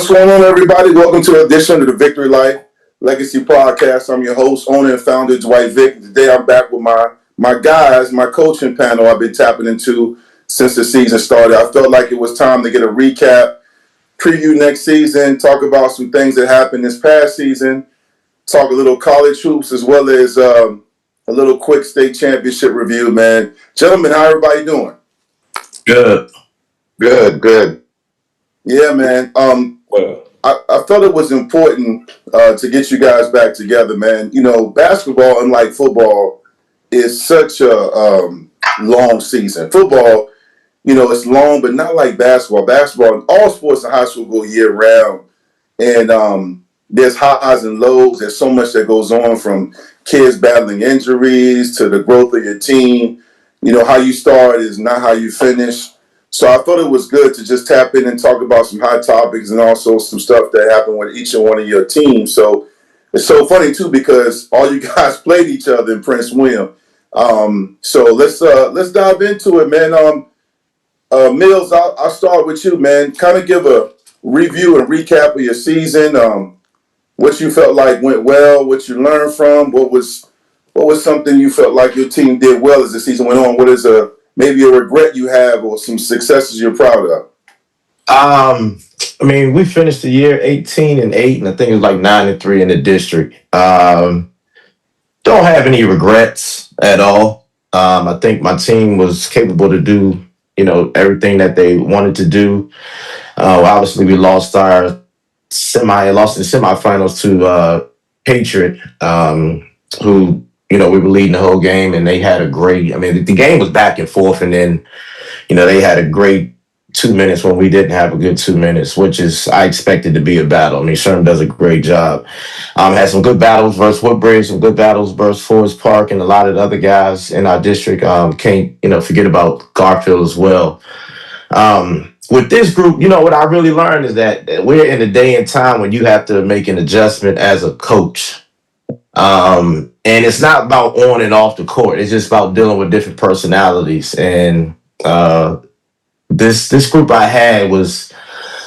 What's going on, everybody? Welcome to an edition of the Vicktory Life Legacy Podcast. I'm your host, owner, and founder, Dwight Vick. Today, I'm back with my guys, my coaching panel I've been tapping into since the season started. I felt like it was time to get a recap, preview next season, talk about some things that happened this past season, talk a little college hoops, as well as a little quick state championship review, man. Gentlemen, how everybody doing? Good. Yeah, man. I felt it was important to get you guys back together, man. You know, basketball, unlike football, is such a long season. Football, you know, it's long, but not like basketball. Basketball, all sports in high school go year round. And there's highs and lows. There's so much that goes on, from kids battling injuries to the growth of your team. You know, how you start is not how you finish. So I thought it was good to just tap in and talk about some hot topics and also some stuff that happened with each and one of your teams. So it's so funny too, because all you guys played each other in Prince William. So let's dive into it, man. Mills, I'll start with you, man. Kind of give a review and recap of your season. What you felt like went well, what you learned from, what was something you felt like your team did well as the season went on. What is maybe a regret you have, or some successes you're proud of? We finished the year 18-8, and I think it was like 9-3 in the district. Don't have any regrets at all. I think my team was capable to do, everything that they wanted to do. Obviously, we lost in the semifinals to Patriot, who, we were leading the whole game, and they had the game was back and forth, and then, they had a great 2 minutes when we didn't have a good 2 minutes, which is, I expected to be a battle. I mean, Sherman does a great job. Had some good battles versus Woodbridge, some good battles versus Forest Park, and a lot of the other guys in our district. Can't, forget about Garfield as well. With this group, what I really learned is that we're in a day and time when you have to make an adjustment as a coach. And it's not about on and off the court. It's just about dealing with different personalities. And this group I had was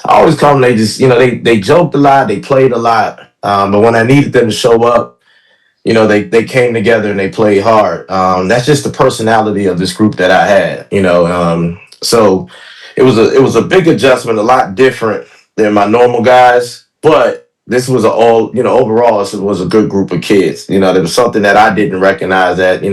always come. They just they joked a lot, they played a lot. But when I needed them to show up, they came together and they played hard. That's just the personality of this group that I had. So it was a big adjustment, a lot different than my normal guys, but this was overall, it was a good group of kids. There was something that I didn't recognize, that,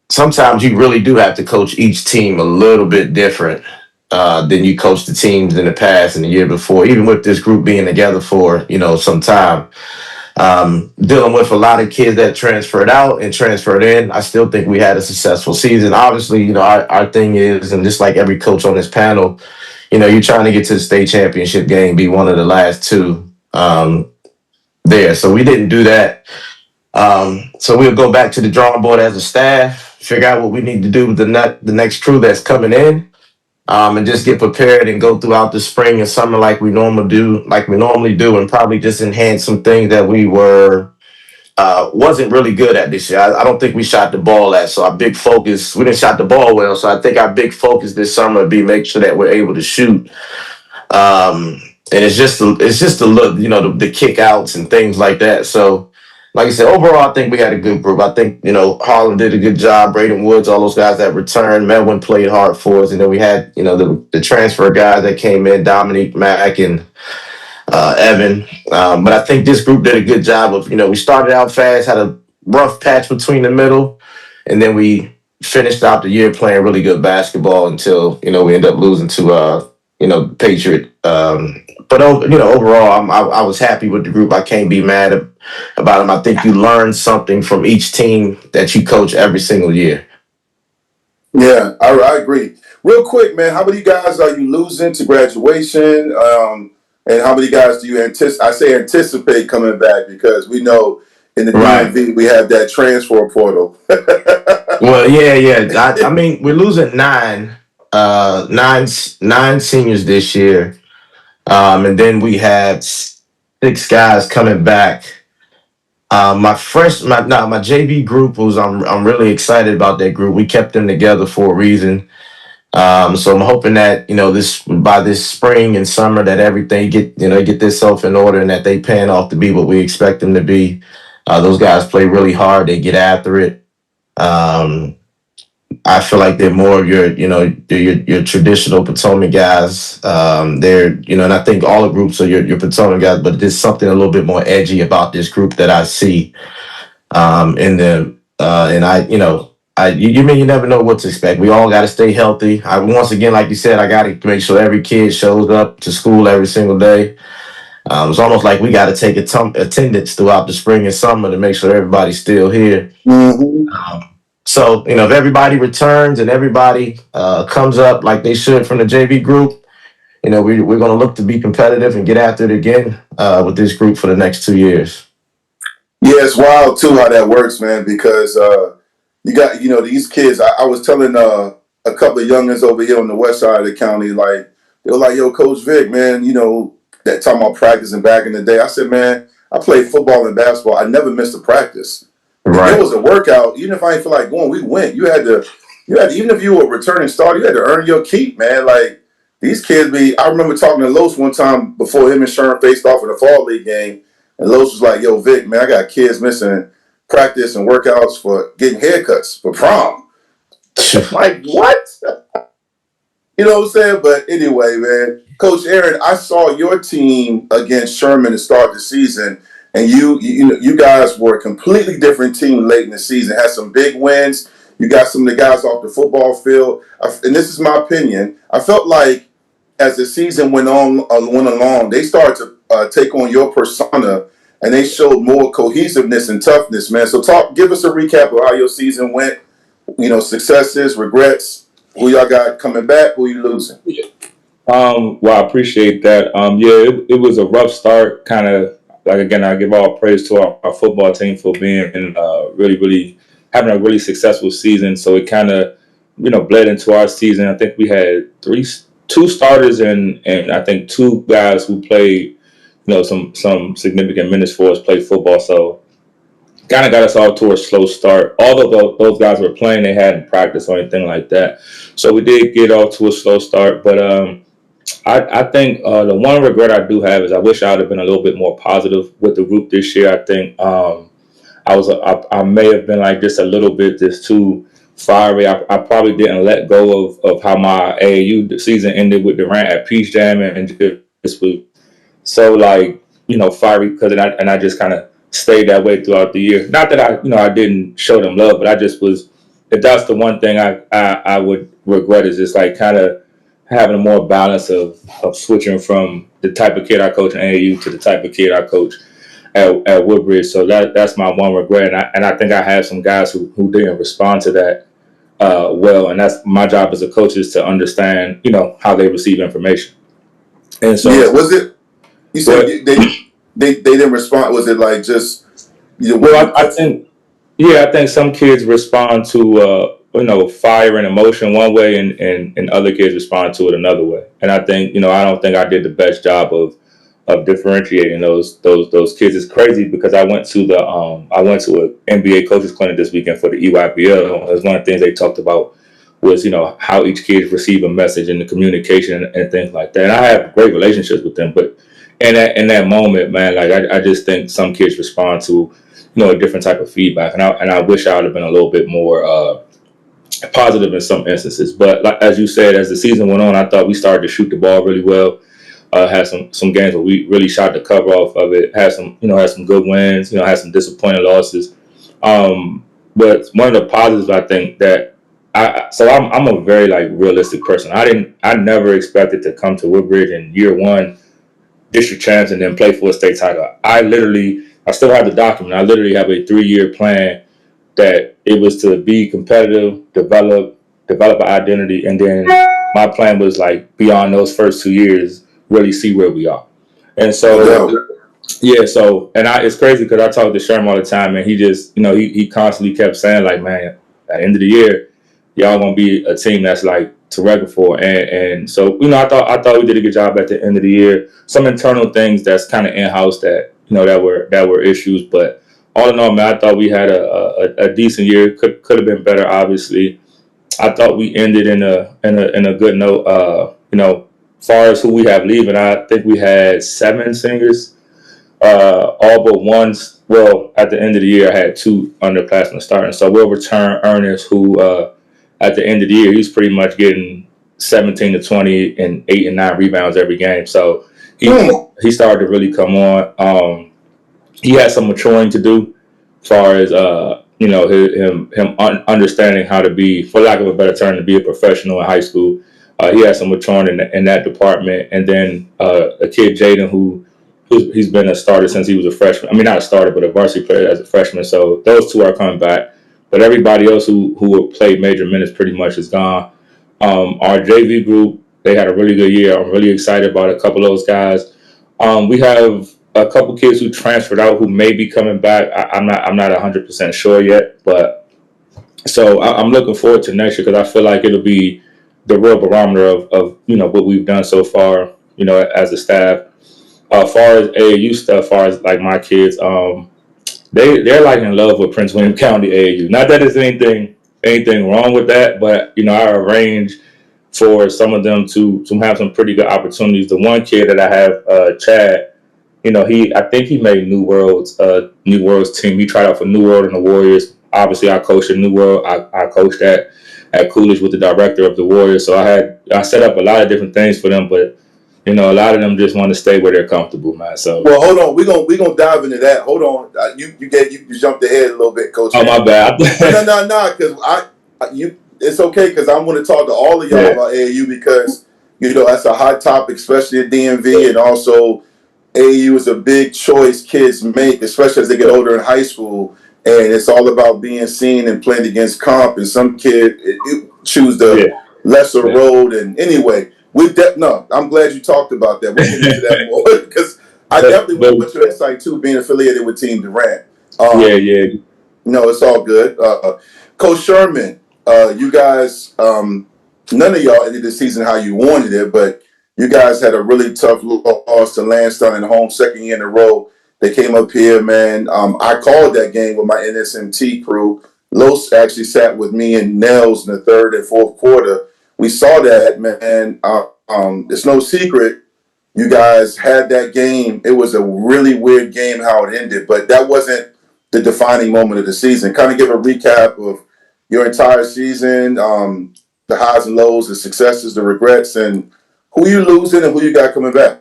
sometimes you really do have to coach each team a little bit different than you coached the teams in the past and the year before, even with this group being together for, some time. Dealing with a lot of kids that transferred out and transferred in, I still think we had a successful season. Obviously, our thing is, and just like every coach on this panel, you're trying to get to the state championship game, be one of the last two there. So we didn't do that. So we'll go back to the drawing board as a staff, figure out what we need to do with the next crew that's coming in, and just get prepared and go throughout the spring and summer like we normally do, and probably just enhance some things that we wasn't really good at this year. I don't think we shot the ball so our big focus, we didn't shot the ball well, so I think our big focus this summer would be make sure that we're able to shoot. And it's just the look, the kick outs and things like that. So like I said, overall, I think we had a good group. I think, Harlan did a good job. Braden Woods, all those guys that returned. Melvin played hard for us. And then we had, the transfer guys that came in, Dominique Mack and Evan. But I think this group did a good job of, we started out fast, had a rough patch between the middle, and then we finished out the year playing really good basketball until, we ended up losing to, Patriot. But overall, I was happy with the group. I can't be mad about them. I think you learn something from each team that you coach every single year. Yeah, I agree. Real quick, man, how many guys are you losing to graduation? And how many guys do you anticipate coming back? Because we know in the DMV we have that transfer portal. Well, yeah. I mean, we're losing nine seniors this year. And then we had 6 guys coming back. My JV group I'm really excited about that group. We kept them together for a reason. So I'm hoping that this by this spring and summer that everything get themselves in order and that they pan off to be what we expect them to be. Those guys play really hard. They get after it. Um, I feel like they're more of your traditional Potomac guys. And I think all the groups are your Potomac guys, but there's something a little bit more edgy about this group that I see in them. And you never know what to expect. We all got to stay healthy. Once again, like you said, I got to make sure every kid shows up to school every single day. It's almost like we got to take attendance throughout the spring and summer to make sure everybody's still here. Mm-hmm. So, if everybody returns and everybody comes up like they should from the JV group, we're going to look to be competitive and get after it again with this group for the next 2 years. Yeah, it's wild too how that works, man. Because you got these kids. I was telling a couple of youngins over here on the west side of the county, like they were like, "Yo, Coach Vick, man, that talking about practicing back in the day." I said, "Man, I played football and basketball. I never missed a practice. If Right. there was a workout, even if I didn't feel like going, we went. You had to, even if you were a returning starter, you had to earn your keep, man. Like these kids be. I remember talking to Los one time before him and Sherman faced off in a fall league game, and Los was like, "Yo, Vic, man, I got kids missing practice and workouts for getting haircuts for prom." Like what? You know what I'm saying? But anyway, man, Coach Aaron, I saw your team against Sherman to start the season, and you guys were a completely different team late in the season. Had some big wins. You got some of the guys off the football field, and this is my opinion. I felt like as the season went along, they started to take on your persona, and they showed more cohesiveness and toughness, man. So give us a recap of how your season went. Successes, regrets, who y'all got coming back, who you losing. Well, I appreciate that. It was a rough start. Kind of like, again, I give all praise to our football team for being really, really having a really successful season. So it kind of bled into our season. I think we had two starters and I think two guys who played some significant minutes for us played football. So kind of got us all to a slow start. Although those guys were playing, they hadn't practiced or anything like that. So we did get off to a slow start, but I think the one regret I do have is I wish I would have been a little bit more positive with the group this year. I think I may have been like just a little bit just too fiery. I probably didn't let go of how my AAU season ended with Durant at Peach Jam and just was so fiery because I just kind of stayed that way throughout the year. Not that I didn't show them love, but I just was. If that's the one thing I would regret is just like kind of having a more balance of switching from the type of kid I coach in AAU to the type of kid I coach at Woodbridge. So that's my one regret, and I think I have some guys who didn't respond to that well, and that's my job as a coach is to understand how they receive information. And so Yeah, was it? You said they didn't respond. Was it like just well, I think some kids respond to fire and emotion one way, and other kids respond to it another way. And I think I don't think I did the best job of differentiating those kids. It's crazy because I went to an NBA coaches clinic this weekend for the EYBL. It was one of the things they talked about was how each kid receive a message and the communication and things like that. And I have great relationships with them, but in that moment, man, like I just think some kids respond to a different type of feedback, and I wish I would have been a little bit more positive in some instances. But like, as you said, as the season went on, I thought we started to shoot the ball really well. Had some games where we really shot the cover off of it. Had some good wins. Had some disappointing losses. But one of the positives I think that I'm a very realistic person. I never expected to come to Woodbridge in year one, district champs, and then play for a state title. I still have the document. I literally have a 3-year plan that it was to be competitive, develop an identity, and then my plan was beyond those first 2 years, really see where we are. And so, it's crazy because I talk to Sherman all the time, and he just, he constantly kept saying man, at the end of the year, y'all gonna be a team that's to record for. And so, I thought we did a good job at the end of the year. Some internal things that's kind of in-house that, that were issues, but all in all, man, I thought we had a decent year. Could have been better, obviously. I thought we ended in a good note. As far as who we have leaving, I think we had 7 seniors. All but one. Well, at the end of the year, I had 2 underclassmen starting. So we'll return Ernest, who at the end of the year, he's pretty much getting 17 to 20 and 8 and 9 rebounds every game. So he started to really come on. He had some maturing to do, as far as understanding how to be, for lack of a better term, to be a professional in high school. He had some maturing in that department, and then a kid Jaden he's been a starter since he was a freshman. I mean, not a starter, but a varsity player as a freshman. So those 2 are coming back, but everybody else who played major minutes pretty much is gone. Our JV group, they had a really good year. I'm really excited about a couple of those guys. We have a couple kids who transferred out who may be coming back. I'm not 100% sure yet, but so I'm looking forward to next year because I feel like it'll be the real barometer of what we've done so far, as a staff. As far as AAU stuff, as far as like my kids, they're like in love with Prince William County AAU. Not that there's anything wrong with that, but I arrange for some of them to have some pretty good opportunities. The one kid that I have, Chad, I think he made New World's team. He tried out for New World and the Warriors. Obviously, I coached at New World. I coached at Coolidge with the director of the Warriors. So I set up a lot of different things for them, but a lot of them just want to stay where they're comfortable, man. So well, hold on, we gonna dive into that. Hold on, you jumped ahead a little bit, Coach. Oh, my bad. No, because it's okay because I want to talk to all of y'all about AAU because that's a hot topic, especially at DMV, and also AAU is a big choice kids make, especially as they get older in high school, and it's all about being seen and playing against comp. And some kid choose the lesser road. And anyway, I'm glad you talked about that. We'll get into that more because I definitely want your insight too, being affiliated with Team Durant. No, it's all good. Coach Sherman, you guys, none of y'all ended the season how you wanted it, but you guys had a really tough loss to Lansdowne in home, 2nd year in a row. They came up here, man. I called that game with my NSMT crew. Los actually sat with me and Nels in the 3rd and 4th quarter. We saw that, man. It's no secret. You guys had that game. It was a really weird game how it ended, but that wasn't the defining moment of the season. Kind of give a recap of your entire season, the highs and lows, the successes, the regrets, and who you losing and who you got coming back.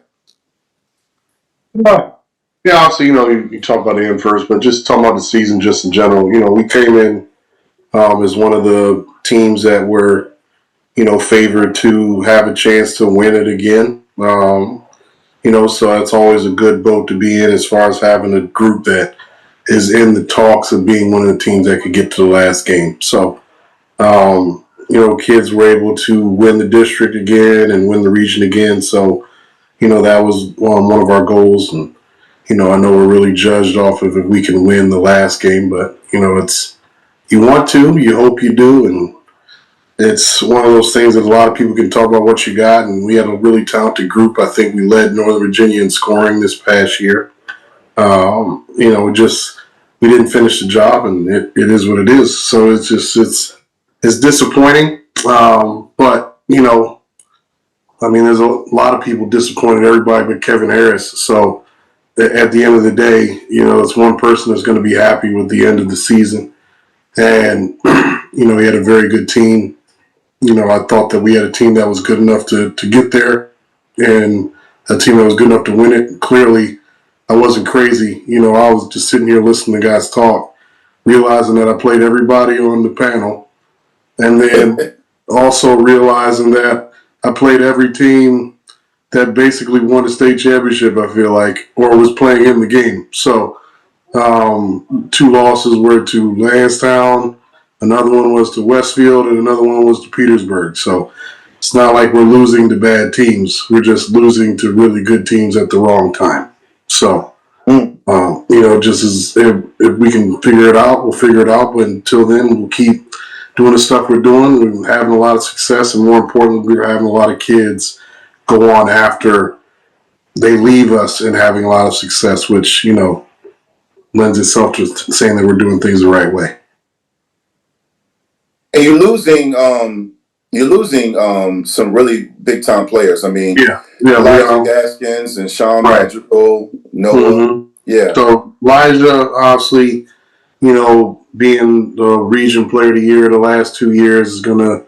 Yeah, obviously, you talk about the end first, but just talking about the season just in general. We came in as one of the teams that were, favored to have a chance to win it again. So that's always a good boat to be in as far as having a group that is in the talks of being one of the teams that could get to the last game. So, kids were able to win the district again and win the region again. So, that was one of our goals. And, I know we're really judged off of if we can win the last game, but, it's, you want to, you hope you do. And it's one of those things that a lot of people can talk about what you got. And we had a really talented group. I think we led Northern Virginia in scoring this past year. We didn't finish the job, and it is what it is. So it's disappointing. But there's a lot of people disappointed, everybody but Kevin Harris. So at the end of the day, it's one person that's going to be happy with the end of the season. And, he had a very good team. I thought that we had a team that was good enough to get there and a team that was good enough to win it. Clearly, I wasn't crazy. I was just sitting here listening to guys talk, realizing that I played everybody on the panel, and then also realizing that I played every team that basically won the state championship, I feel like, or was playing in the game. So 2 losses were to Lansdowne, another one was to Westfield, and another one was to Petersburg. So it's not like we're losing to bad teams. We're just losing to really good teams at the wrong time. So, just as if we can figure it out, we'll figure it out. But until then, we'll keep doing the stuff we're doing. We're having a lot of success, and more importantly, we're having a lot of kids go on after they leave us and having a lot of success, which, lends itself to saying that we're doing things the right way. And you're losing some really big time players. I mean, Elijah Gaskins and Sean Madrigal, Noah. Mm-hmm. Yeah. So Elijah, obviously, being the region player of the year the last 2 years, is going to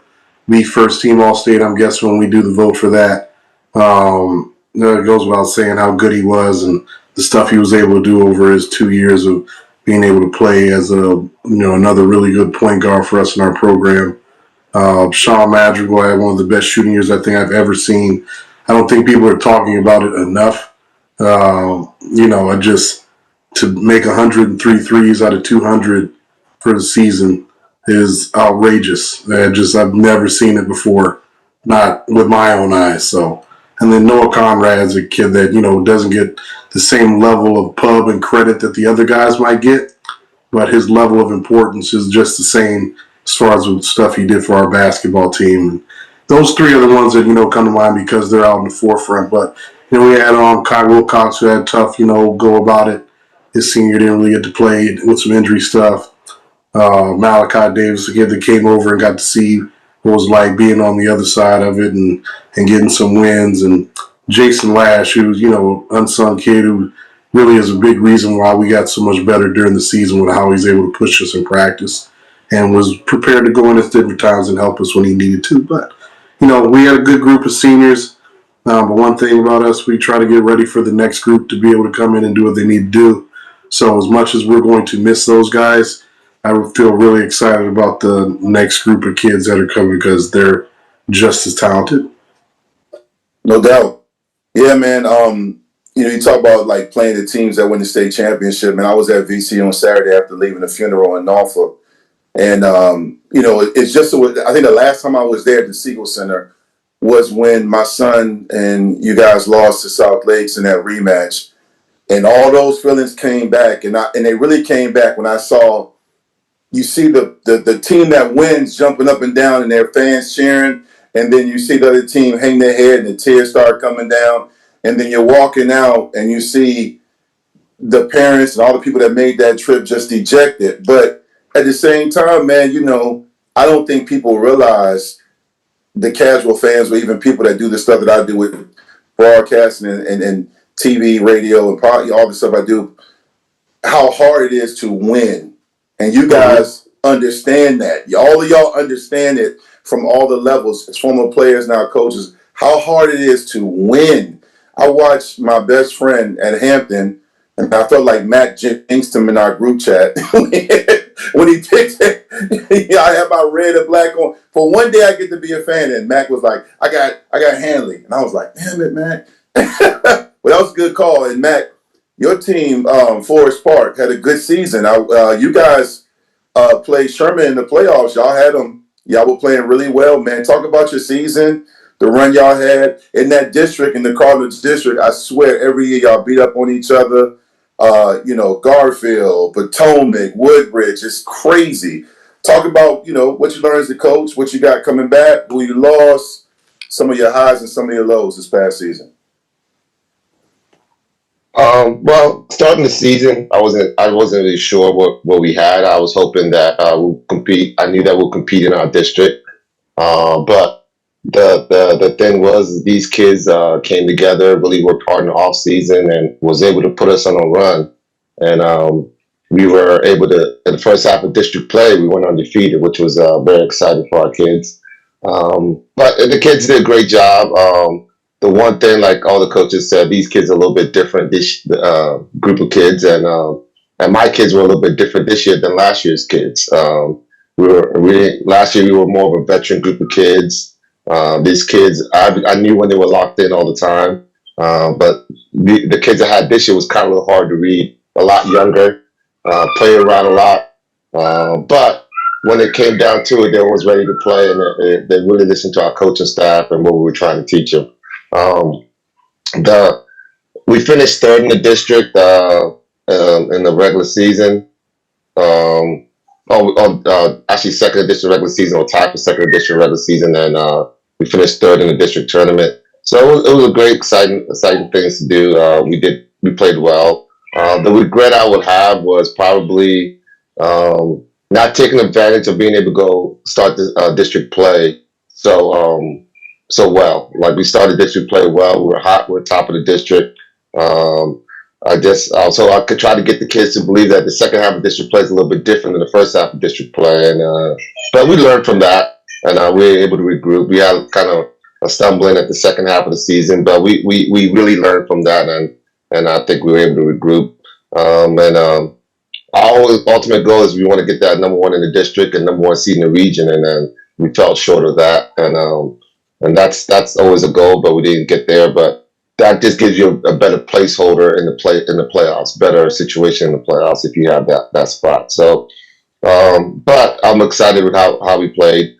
be first team All-State, I'm guessing, when we do the vote for that. It goes without saying how good he was and the stuff he was able to do over his 2 years of being able to play as another really good point guard for us in our program. Sean Madrigal had one of the best shooting years I think I've ever seen. I don't think people are talking about it enough. To make 103 threes out of 200 for the season is outrageous. I've never seen it before, not with my own eyes. So, and then Noah Conrad's a kid that doesn't get the same level of pub and credit that the other guys might get, but his level of importance is just the same as far as the stuff he did for our basketball team. Those three are the ones that come to mind because they're out in the forefront. But we had Kyle Wilcox, who had tough go about it. His senior didn't really get to play with some injury stuff. Malachi Davis, a kid that came over and got to see what it was like being on the other side of it and getting some wins. And Jason Lash, who's unsung kid who really is a big reason why we got so much better during the season with how he's able to push us in practice and was prepared to go in at different times and help us when he needed to. But, we had a good group of seniors. But one thing about us, we try to get ready for the next group to be able to come in and do what they need to do. So as much as we're going to miss those guys, I feel really excited about the next group of kids that are coming because they're just as talented. No doubt. Yeah, man. You talk about like playing the teams that win the state championship. Man, I was at VC on Saturday after leaving the funeral in Norfolk. And, it's just, I think the last time I was there at the Siegel Center was when my son and you guys lost to South Lakes in that rematch. And all those feelings came back. And they really came back when I saw, you see the team that wins jumping up and down and their fans cheering. And then you see the other team hang their head and the tears start coming down. And then you're walking out and you see the parents and all the people that made that trip just dejected. But at the same time, man, I don't think people realize, the casual fans or even people that do the stuff that I do with broadcasting and TV, radio, and probably all the stuff I do, how hard it is to win. And you guys understand that. All of y'all understand it from all the levels, as former players, now coaches, how hard it is to win. I watched my best friend at Hampton, and I felt like Matt jinxed him in our group chat. When he picked it, I had my red and black on. For one day I get to be a fan, and Mac was like, I got Hanley. And I was like, damn it, Mac. Well, that was a good call. And Mac, your team, Forest Park, had a good season. You guys played Sherman in the playoffs. Y'all were playing really well, man. Talk about your season, the run y'all had in that district, in the Cardinals district. I swear, every year y'all beat up on each other. Garfield, Potomac, Woodbridge. It's crazy. Talk about, what you learned as a coach, what you got coming back, who you lost, some of your highs and some of your lows this past season. Well, starting the season, I wasn't really sure what we had. I was hoping that we'll compete. I knew that we'll compete in our district. But the thing was, these kids came together, really worked hard in the off season, and was able to put us on a run. And we were able to, in the first half of district play, we went undefeated, which was very exciting for our kids. But the kids did a great job. The one thing, like all the coaches said, these kids are a little bit different, this group of kids, and my kids were a little bit different this year than last year's kids. Last year we were more of a veteran group of kids. These kids, I knew when they were locked in all the time, but the kids I had this year was kind of a little hard to read, a lot younger, play around a lot, but when it came down to it, they was ready to play, and they really listened to our coaching staff and what we were trying to teach them. We finished third in the district in the regular season. Actually second in the district regular season, or tied for second in the district regular season, and we finished third in the district tournament. So it was a great, exciting things to do. We played well. The regret I would have was probably not taking advantage of being able to go start the district play so well. Like we started district play well. We were hot. We were top of the district. I just so I could try to get the kids to believe that the second half of district play is a little bit different than the first half of district play, and but we learned from that, and we were able to regroup. We had kind of a stumbling at the second half of the season, but we really learned from that, and I think we were able to regroup. Our ultimate goal is we want to get that number one in the district and number one seed in the region, and then we fell short of that, and that's always a goal, but we didn't get there. But that just gives you a better placeholder in the playoffs, better situation in the playoffs if you have that spot. So, but I'm excited with how we played.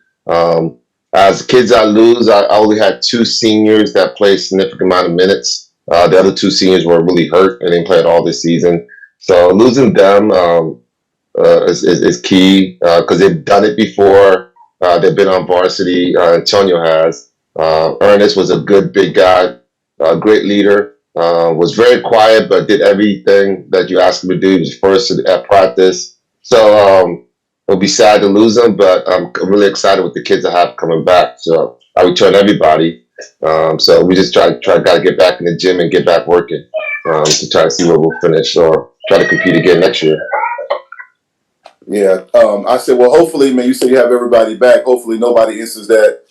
As kids I lose, I only had 2 seniors that played a significant amount of minutes. The other 2 seniors were really hurt and didn't play at all this season. So losing them is key because they've done it before. They've been on varsity. Antonio has. Ernest was a good big guy, great leader. Was very quiet but did everything that you asked him to do. He was first at practice. So it'll be sad to lose them, but I'm really excited with the kids I have coming back. So I return everybody. So we just got to get back in the gym and get back working to try to see where we'll finish or try to compete again next year. Yeah. I said, well, hopefully, man, you say you have everybody back. Hopefully nobody enters that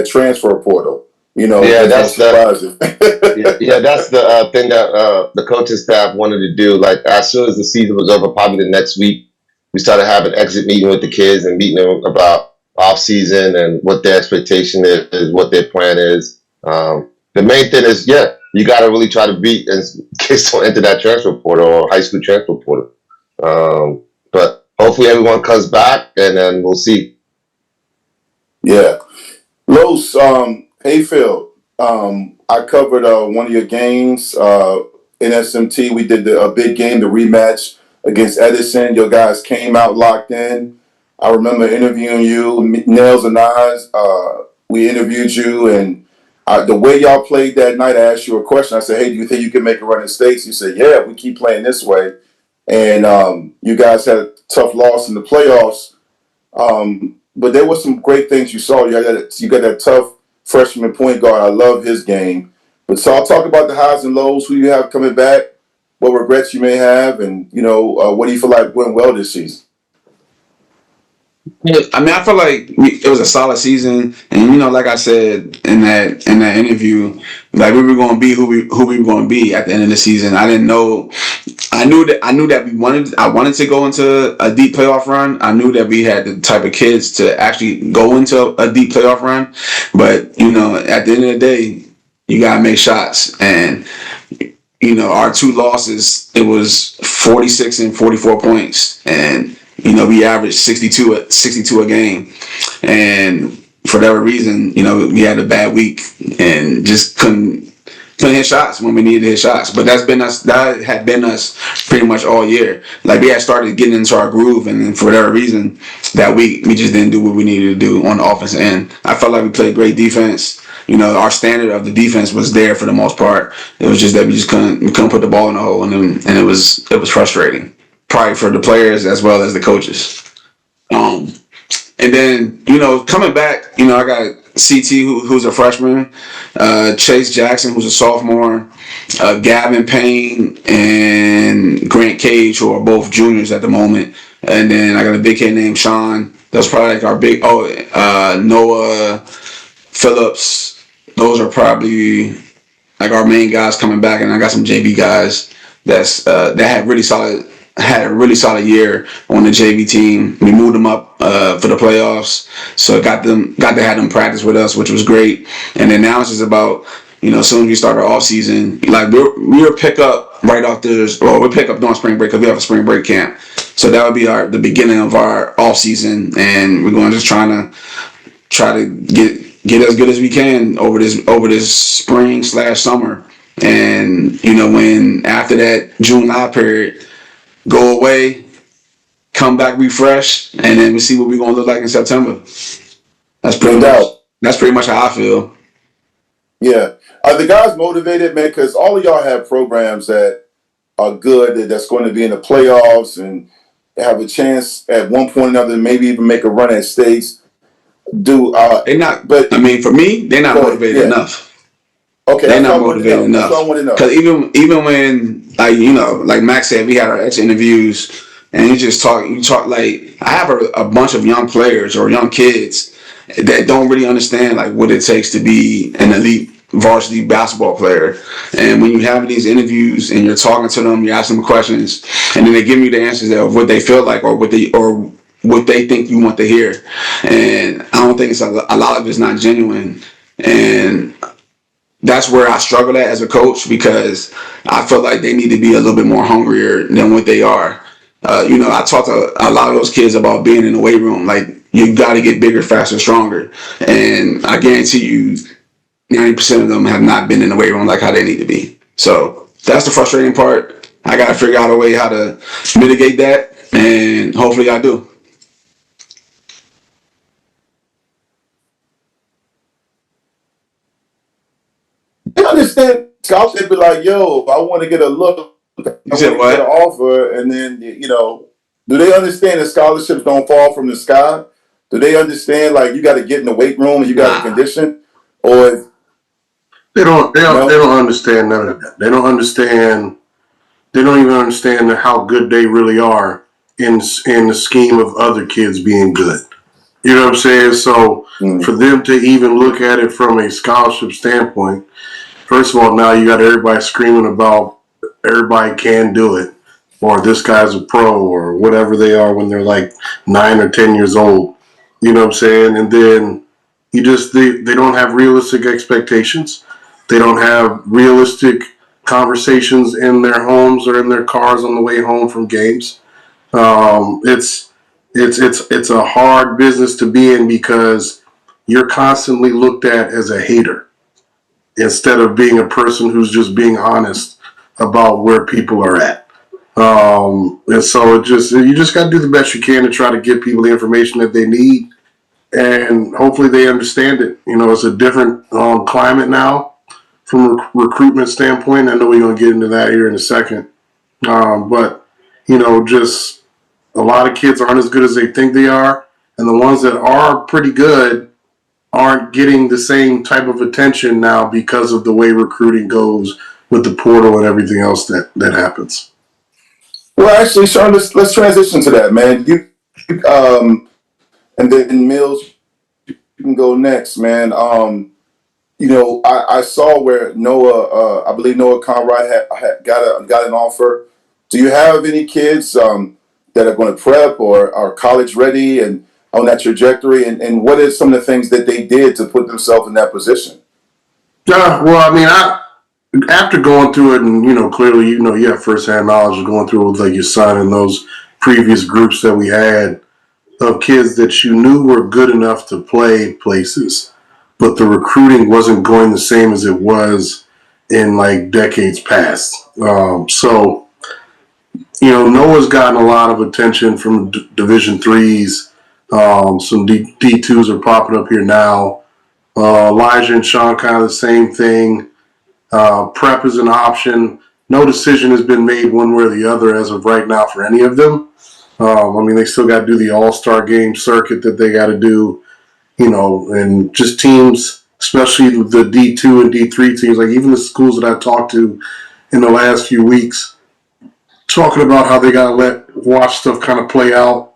transfer portal. You know, yeah, that's no that's the thing that the coaching staff wanted to do. Like as soon as the season was over, probably the next week, we started having an exit meeting with the kids and meeting them about off season and what their expectation is, what their plan is. The main thing is, you got to really try to beat and kids don't enter that transfer portal or high school transfer portal. But hopefully everyone comes back and then we'll see. Yeah. Los, Hayfield, I covered one of your games in SMT. We did a big game, the rematch against Edison. Your guys came out locked in. I remember interviewing you, Nails and Eyes. We interviewed you, and the way y'all played that night, I asked you a question. I said, hey, do you think you can make a run in states? You said, yeah, we keep playing this way. And you guys had a tough loss in the playoffs. But there were some great things you saw. You got that tough freshman point guard. I love his game. But so I'll talk about the highs and lows, who you have coming back, what regrets you may have, and, what do you feel like went well this season? I mean, I feel like it was a solid season, and like I said in that interview, like we were going to be who we were going to be at the end of the season. I didn't know. I knew that I wanted to go into a deep playoff run. I knew that we had the type of kids to actually go into a deep playoff run, but at the end of the day, you gotta make shots, and our 2 losses, it was 46 and 44 points, and we averaged 62 a game, and for whatever reason, we had a bad week and just couldn't hit shots when we needed to hit shots. But that had been us pretty much all year. Like we had started getting into our groove, and then for whatever reason, that week we just didn't do what we needed to do on the offensive end. I felt like we played great defense. Our standard of the defense was there for the most part. It was just that we couldn't put the ball in the hole, and it was frustrating, probably for the players as well as the coaches. And then coming back, I got CT who's a freshman, Chase Jackson who's a sophomore, Gavin Payne and Grant Cage who are both juniors at the moment, and then I got a big kid named Sean. That's probably like our big Noah Phillips. Those are probably like our main guys coming back, and I got some JV guys that had a really solid year on the JV team. We moved them up for the playoffs, so got to have them practice with us, which was great. And then now it's just about as soon as we start our off season, like we'll pick up right off we'll pick up during spring break because we have a spring break camp. So that would be the beginning of our off season, and we're going to just try to get as good as we can over this spring/summer. And when after that June-July period go away, come back refreshed, and then we see what we're gonna look like in September. That's pretty much how I feel. Yeah. Are the guys motivated, man? Because all of y'all have programs that are good, that's going to be in the playoffs, and have a chance at one point or another, maybe even make a run at states. They not. But I mean, for me, they're not go ahead. motivated Yeah. enough. Okay, They're that's not what I wanted to motivated know. That's what I enough. want to know. Because even when, like, you know, like Max said, we had our ex interviews, and you talk like, I have a bunch of young players or young kids that don't really understand like what it takes to be an elite varsity basketball player. And when you have these interviews and you're talking to them, you're asking them questions, and then they give you the answers of what they feel like or what they think you want to hear. And I don't think it's a lot of it's not genuine. And that's where I struggle at as a coach, because I feel like they need to be a little bit more hungrier than what they are. You know, I talk to a lot of those kids about being in the weight room. Like, you got to get bigger, faster, stronger. And I guarantee you, 90% of them have not been in the weight room like how they need to be. So that's the frustrating part. I got to figure out a way how to mitigate that, and hopefully I do. They understand scouts. They be like, "Yo, if I want to get a look, I You want said to get what? an offer," and then do they understand that scholarships don't fall from the sky? Do they understand like you got to get in the weight room and you got to Nah. condition, or They don't no? understand none of that. They don't understand. They don't even understand how good they really are in the scheme of other kids being good. You know what I'm saying? So for them to even look at it from a scholarship standpoint, first of all, now you got everybody screaming about everybody can do it, or this guy's a pro, or whatever they are when they're like 9 or 10 years old. You know what I'm saying? And then they don't have realistic expectations. They don't have realistic conversations in their homes or in their cars on the way home from games. It's a hard business to be in because you're constantly looked at as a hater instead of being a person who's just being honest about where people are at. And so you just got to do the best you can to try to give people the information that they need, and hopefully they understand it. You know, it's a different climate now from a recruitment standpoint. I know we're going to get into that here in a second, but just a lot of kids aren't as good as they think they are, and the ones that are pretty good aren't getting the same type of attention now because of the way recruiting goes with the portal and everything else that happens. Well, actually, Sean, let's transition to that, man. And then Mills, you can go next, man. I saw where Noah, I believe Noah Conrad had got an offer. Do you have any kids that are going to prep or are college ready and on that trajectory? And what are some of the things that they did to put themselves in that position? Yeah, well, I mean, after going through it, and clearly, you have firsthand knowledge of going through it with like your son and those previous groups that we had of kids that you knew were good enough to play places, but the recruiting wasn't going the same as it was in like decades past. So Noah's gotten a lot of attention from Division threes. Some D2s are popping up here now. Elijah and Sean, kind of the same thing. Prep is an option. No decision has been made one way or the other as of right now for any of them. I mean, they still got to do the all-star game circuit that they got to do, and just teams, especially the D2 and D3 teams, like even the schools that I talked to in the last few weeks, talking about how they got to watch stuff kind of play out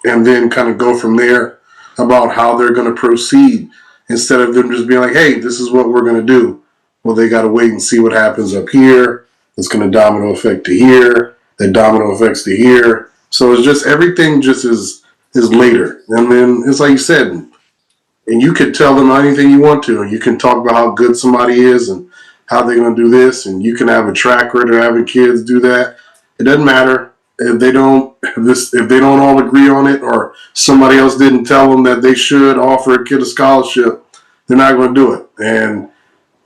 and then kind of go from there about how they're going to proceed instead of them just being like, hey, this is what we're going to do. Well, they got to wait and see what happens up here. It's going to domino effect to here. Then domino effects to here. So it's just everything just is later. And then it's like you said, and you can tell them anything you want to, and you can talk about how good somebody is and how they're going to do this, and you can have a track record of having kids do that. It doesn't matter if they don't all agree on it, or somebody else didn't tell them that they should offer a kid a scholarship. They're not going to do it, and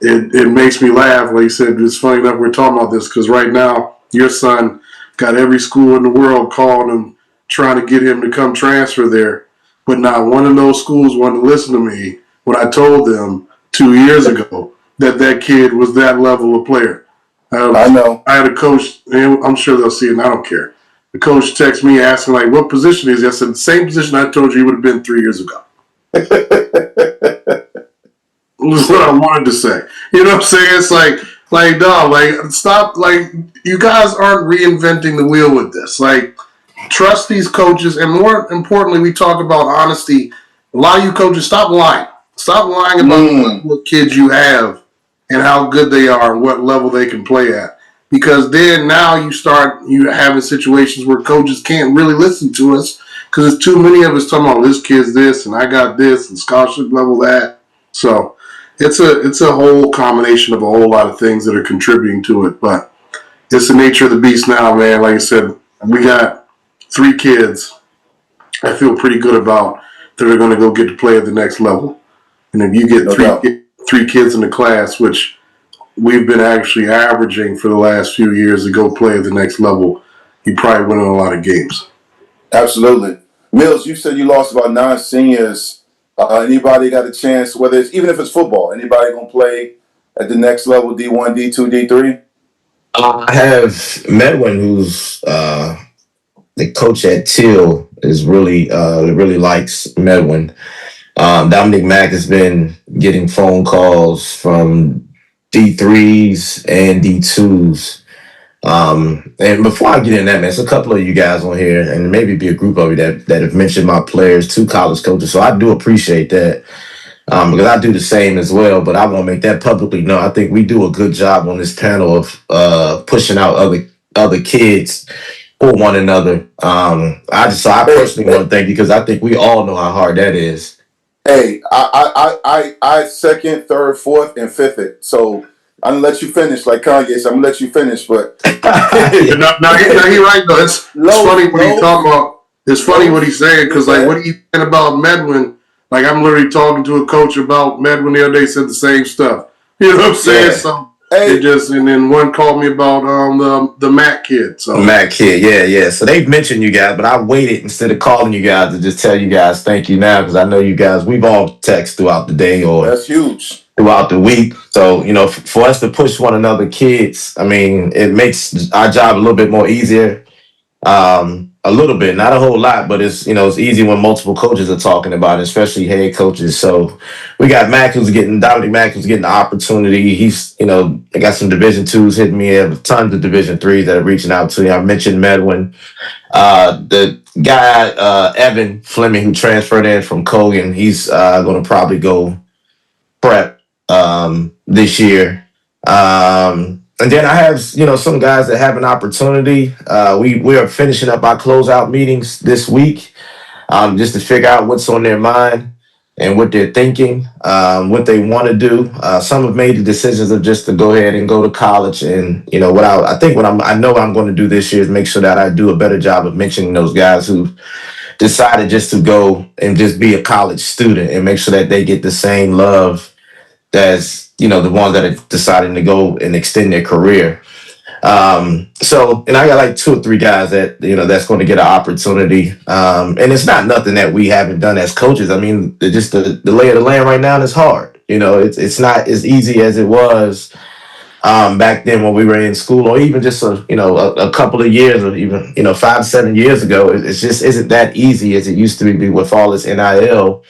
it makes me laugh. Like you said, it's funny enough we're talking about this because right now your son got every school in the world calling him, trying to get him to come transfer there. But not one of those schools wanted to listen to me when I told them 2 years ago that kid was that level of player. I know. I had a coach, and I'm sure they'll see it, and I don't care. the coach texts me asking, like, what position is he? I said, the same position I told you he would have been 3 years ago. That's what I wanted to say. You know what I'm saying? It's like, dog, like, stop. Like, you guys aren't reinventing the wheel with this. Like, trust these coaches. And more importantly, we talk about honesty. A lot of you coaches, stop lying. Stop lying about what kids you have and how good they are and what level they can play at. Because then now you having situations where coaches can't really listen to us because there's too many of us talking about this kid's this and I got this and scholarship level that. So it's a whole combination of a whole lot of things that are contributing to it. But it's the nature of the beast now, man. Like I said, we got 3 kids I feel pretty good about that are going to go get to play at the next level. And if you get three kids in the class, which we've been actually averaging for the last few years to go play at the next level, you probably win a lot of games. Absolutely. Mills, you said you lost about 9 seniors. Anybody got a chance, whether it's even if it's football, anybody gonna play at the next level, D1, D2, D3? I have Medwin, who's the coach at Till, is really likes Medwin. Dominic Mack has been getting phone calls from D3s and D2s. And before I get in that, man, there's a couple of you guys on here, and maybe be a group of you that have mentioned my players to college coaches. So I do appreciate that. Because I do the same as well, but I want to make that publicly known. I think we do a good job on this panel of pushing out other kids for one another. I personally want to thank you because I think we all know how hard that is. Hey, I second, third, fourth, and fifth it. So I'm gonna let you finish, like Kanye said. I'm gonna let you finish, but now he right though. It's funny what he talking about. It's funny what he's saying because like what are you saying about Medwin? Like I'm literally talking to a coach about Medwin the other day. Said the same stuff. You know what I'm saying? Yeah. So and then one called me about the Mac kid. So Mac kid, yeah. So they've mentioned you guys, but I waited instead of calling you guys to just tell you guys thank you now because I know you guys. We've all text throughout the day or that's huge throughout the week. So for us to push one another, kids, I mean, it makes our job a little bit more easier. A little bit, not a whole lot, but it's easy when multiple coaches are talking about it, especially head coaches. So we got Dominic Mack who's getting the opportunity. He's, they got some Division twos hitting me. I have tons of Division threes that are reaching out to me. I mentioned Medwin. The guy, Evan Fleming, who transferred in from Colgan, he's going to probably go prep this year. And then I have, some guys that have an opportunity. We are finishing up our closeout meetings this week, just to figure out what's on their mind and what they're thinking, what they want to do. Some have made the decisions of just to go ahead and go to college. And what I know I'm going to do this year is make sure that I do a better job of mentioning those guys who decided just to go and just be a college student and make sure that they get the same love as the ones that are deciding to go and extend their career. And I got like 2 or 3 guys that that's going to get an opportunity. And it's not nothing that we haven't done as coaches. I mean, just the lay of the land right now is hard. It's not as easy as it was back then when we were in school, or even just a couple of years, or even 5, 7 years ago. It just isn't that easy as it used to be with all this NIL.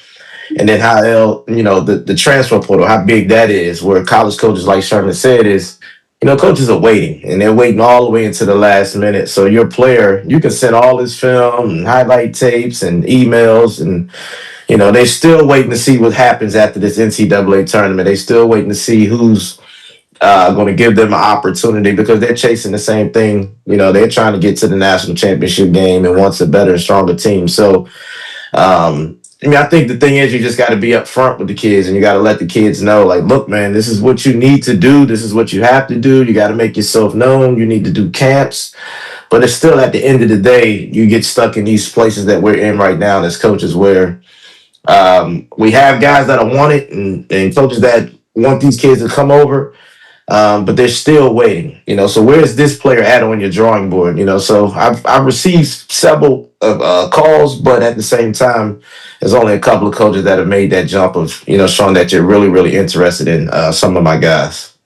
And then how the transfer portal, how big that is, where college coaches, like Sherman said, is, coaches are waiting, and they're waiting all the way into the last minute. So your player, you can send all this film and highlight tapes and emails, and, they're still waiting to see what happens after this NCAA tournament. They're still waiting to see who's going to give them an opportunity because they're chasing the same thing. They're trying to get to the national championship game and wants a better and stronger team. So, I think the thing is you just got to be upfront with the kids and you got to let the kids know, like, look, man, this is what you need to do. This is what you have to do. You got to make yourself known. You need to do camps. But it's still at the end of the day, you get stuck in these places that we're in right now as coaches where we have guys that are wanted and coaches that want these kids to come over. But they're still waiting, so where's this player at on your drawing board? So I've received several calls, but at the same time, there's only a couple of coaches that have made that jump of, showing that you're really, really interested in some of my guys.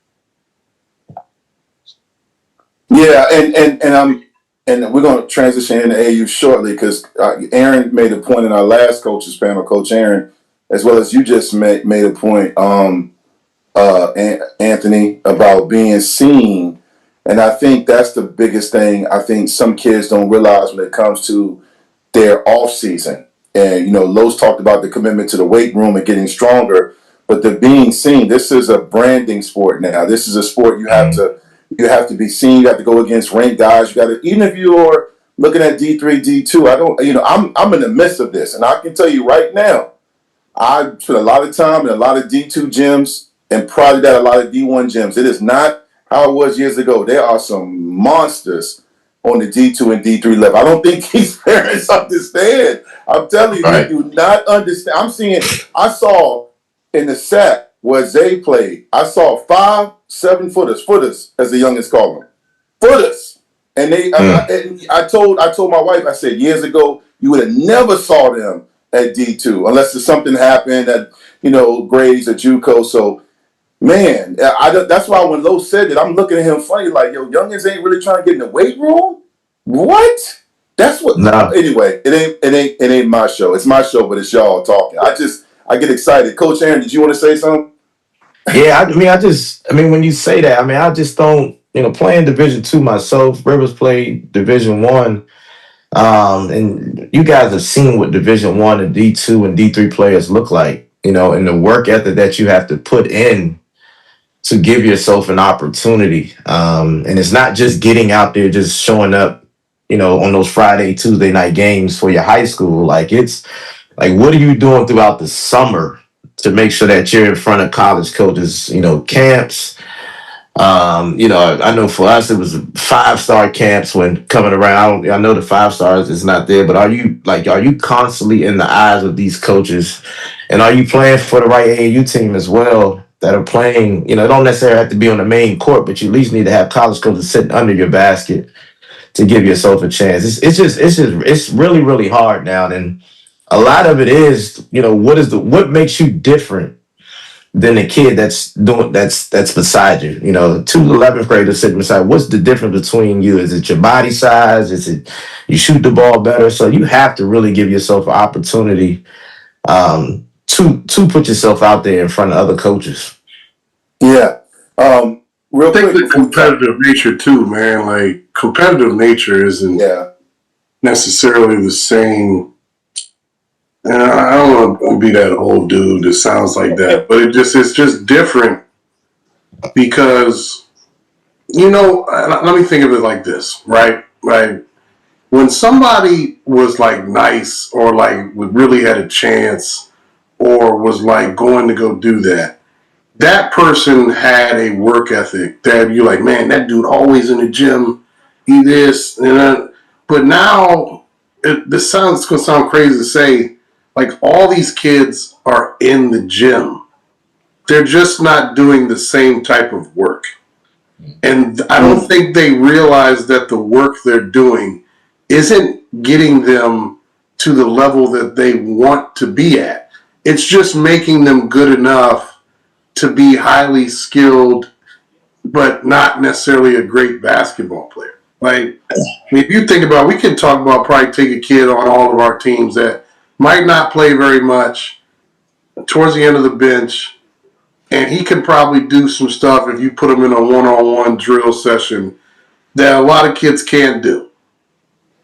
Yeah, and and we're going to transition into AU shortly because Aaron made a point in our last coaches panel, Coach Aaron, as well as you just made a point, Anthony, about being seen. And I think that's the biggest thing I think some kids don't realize when it comes to their off season. And, Lowe's talked about the commitment to the weight room and getting stronger, but the being seen, this is a branding sport now. This is a sport you have to be seen. You have to go against ranked guys. You got to, even if you're looking at D3, D2, I'm in the midst of this. And I can tell you right now, I spent a lot of time in a lot of D2 gyms and probably that a lot of D1 gyms. It is not how it was years ago. There are some monsters on the D2 and D3 level. I don't think these parents understand. I'm telling you, they do not understand. I saw in the set where Zay played, I saw 5 7-footers, as the youngest call them, footers. And I told my wife, I said, years ago, you would have never saw them at D2 unless there's something happened at, grades at JUCO. So, man, that's why when Lowe said it, I'm looking at him funny like, yo, youngins ain't really trying to get in the weight room? What? That's what. No. Anyway, it ain't my show. It's my show, but it's y'all talking. I get excited. Coach Aaron, did you want to say something? Yeah, when you say that, I just don't, playing Division II myself. Rivers played Division One, and you guys have seen what Division One and D2 and D3 players look like, and the work ethic that you have to put in to give yourself an opportunity. And it's not just getting out there, just showing up, on those Friday, Tuesday night games for your high school. Like, it's like, what are you doing throughout the summer to make sure that you're in front of college coaches, camps? I know for us, it was 5-star camps when coming around. I know the 5 stars is not there, but are you constantly in the eyes of these coaches? And are you playing for the right AAU team as well that are playing, it don't necessarily have to be on the main court, but you at least need to have college coaches sitting under your basket to give yourself a chance. It's really, really hard now. And a lot of it is, what makes you different than the kid that's beside you. 2 11th graders sitting beside. What's the difference between you? Is it your body size? Is it you shoot the ball better? So you have to really give yourself an opportunity to put yourself out there in front of other coaches. Yeah. Real I think quick, the competitive nature too, man. Like, competitive nature isn't necessarily the same. And I don't want to be that old dude that sounds like that, but it's just different because, let me think of it like this, right? Like, when somebody was like nice or like really had a chance or was like going to go do that, that person had a work ethic that you're like, man, that dude always in the gym, he this, and that. But now, this sounds going to sound crazy to say, like, all these kids are in the gym. They're just not doing the same type of work. And I don't think they realize that the work they're doing isn't getting them to the level that they want to be at. It's just making them good enough to be highly skilled, but not necessarily a great basketball player. Like, if you think about it, we can talk about probably take a kid on all of our teams that might not play very much towards the end of the bench, and he can probably do some stuff if you put him in a one-on-one drill session that a lot of kids can't do.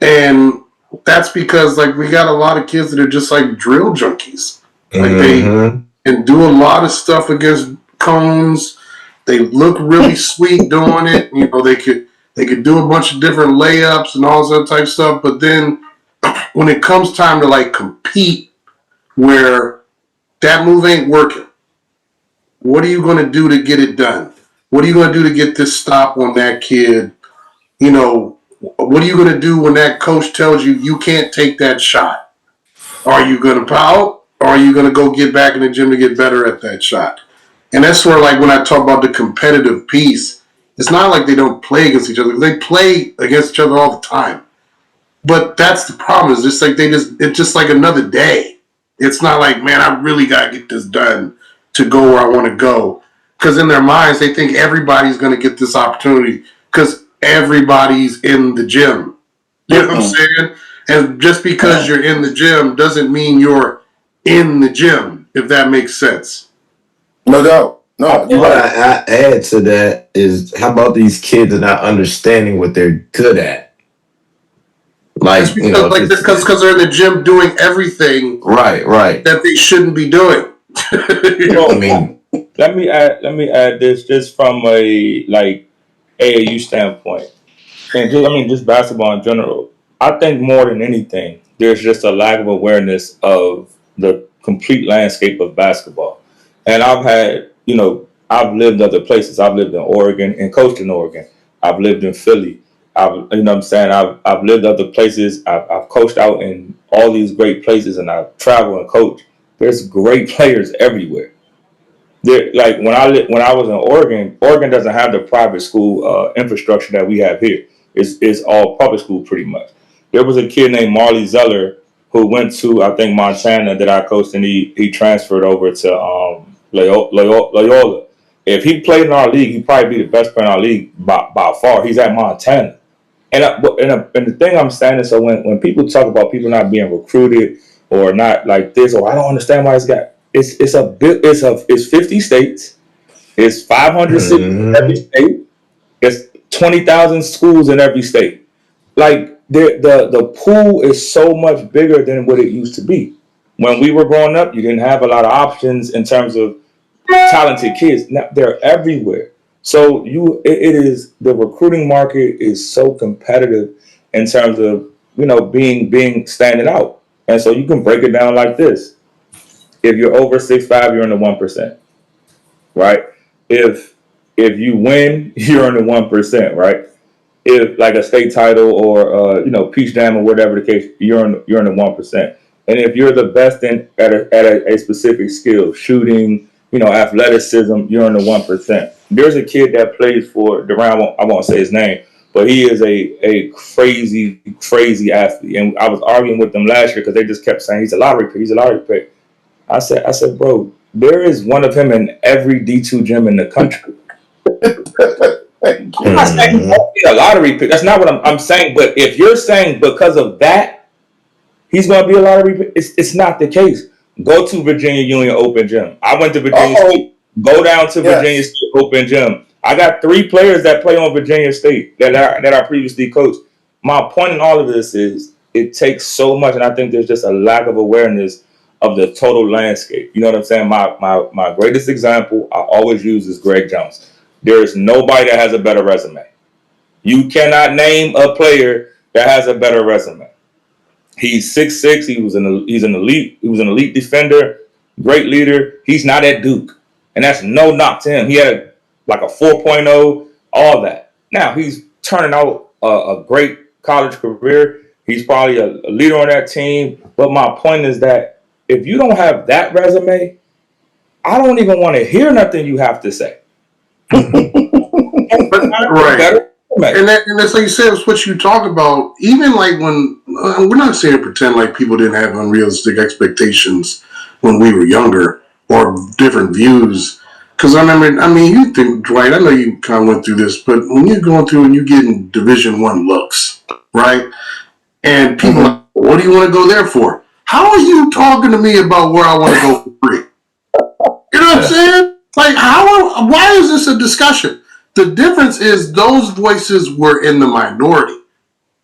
And that's because, like, we got a lot of kids that are just like drill junkies. Like, they can do a lot of stuff against cones. They look really sweet doing it. They could do a bunch of different layups and all that type of stuff. But then when it comes time to like compete, where that move ain't working, what are you going to do to get it done? What are you going to do to get this stop on that kid? What are you going to do when that coach tells you you can't take that shot? Are you going to pout? Or are you going to go get back in the gym to get better at that shot? And that's where, like, when I talk about the competitive piece, it's not like they don't play against each other. They play against each other all the time. But that's the problem. It's just like it's just like another day. It's not like, man, I really got to get this done to go where I want to go. Because in their minds, they think everybody's going to get this opportunity because everybody's in the gym. You know what I'm saying? And just because you're in the gym doesn't mean you're in the gym, if that makes sense. No doubt. No, you're What right. I add to that is, how about these kids are not understanding what they're good at? That's Like, you know, because because they're in the gym doing everything right. that they shouldn't be doing. I mean, Let me add this just from a AAU standpoint, and just basketball in general. I think more than anything, there's just a lack of awareness of the complete landscape of basketball. And I've lived other places. I've lived in Oregon and coached in Oregon. I've lived in Philly. I've lived other places. I've coached out in all these great places, and I've traveled and coached. There's great players everywhere. Like when I was in Oregon, Oregon doesn't have the private school infrastructure that we have here. It's all public school pretty much. There was a kid named Marley Zeller who went to, I think, Montana that I coached, and he transferred over to Loyola. If he played in our league, he'd probably be the best player in our league by far. He's at Montana. And the thing I'm saying is, so when people talk about people not being recruited or not like this, or I don't understand why this guy, it's 50 states, it's 500 cities in every state, it's 20,000 schools in every state. Like the pool is so much bigger than what it used to be. When we were growing up, you didn't have a lot of options in terms of talented kids. Now they're everywhere. So it is, the recruiting market is so competitive in terms of being standing out. And so you can break it down like this: if you're over 6'5", you're in the 1%, right? If you win, you're in the 1%, right? If like a state title or Peach Jam or whatever the case, you're in the 1%. And if you're the best at a specific skill, shooting, athleticism, you're in the 1%. There's a kid that plays for Durant. I won't say his name, but he is a crazy athlete. And I was arguing with them last year because they just kept saying he's a lottery pick. He's a lottery pick. I said, bro, there is one of him in every D2 gym in the country. I'm not saying he won't be a lottery pick. That's not what I'm saying. But if you're saying because of that, he's going to be a lottery pick, it's not the case. Go to Virginia Union Open Gym. I went to Virginia State. Go down to Virginia State Open Gym. I got 3 players that play on Virginia State that I previously coached. My point in all of this is it takes so much, and I think there's just a lack of awareness of the total landscape. You know what I'm saying? My greatest example I always use is Greg Jones. There is nobody that has a better resume. You cannot name a player that has a better resume. He's 6'6". He's an elite defender, great leader. He's not at Duke, and that's no knock to him. He had like a 4.0, all that. Now he's turning out a great college career. He's probably a leader on that team. But my point is that if you don't have that resume, I don't even want to hear nothing you have to say. Right. And that's like you said, it's what you talk about. Even like when we're not saying to pretend like people didn't have unrealistic expectations when we were younger or different views. Because you think, Dwight, I know you kind of went through this, but when you're going through and you're getting Division I looks, right? And people are like, what do you want to go there for? How are you talking to me about where I want to go for free? You know what I'm saying? Like, why is this a discussion? The difference is those voices were in the minority.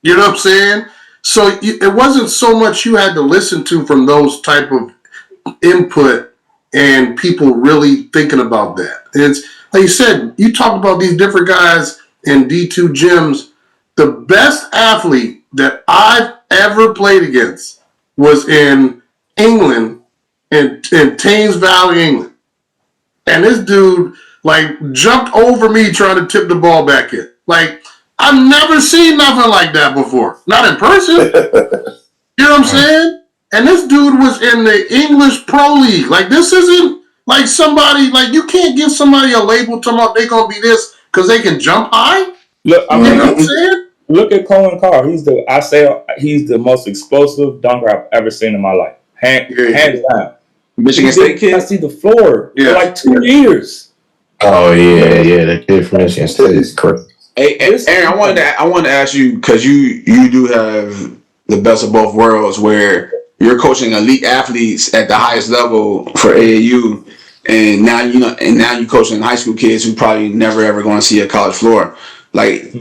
You know what I'm saying? So it wasn't so much you had to listen to from those type of input and people really thinking about that. It's like you said, you talk about these different guys in D2 gyms. The best athlete that I've ever played against was in England, in Thames Valley, England. And this dude jumped over me trying to tip the ball back in. Like, I've never seen nothing like that before. Not in person. You know what I'm saying? And this dude was in the English Pro League. Like, this isn't like somebody, like, you can't give somebody a label talking about they gonna be this because they can jump high. Look, you know what I'm saying? Look at Cohen Carr. He's the most explosive dunker I've ever seen in my life. Hands down. Michigan State kid. I see the floor for like 2 years. Oh yeah, that kid from Michigan State is correct. Hey, Aaron, I wanted to ask you, because you do have the best of both worlds, where you're coaching elite athletes at the highest level for AAU, and now you coaching high school kids who probably never ever going to see a college floor. Like,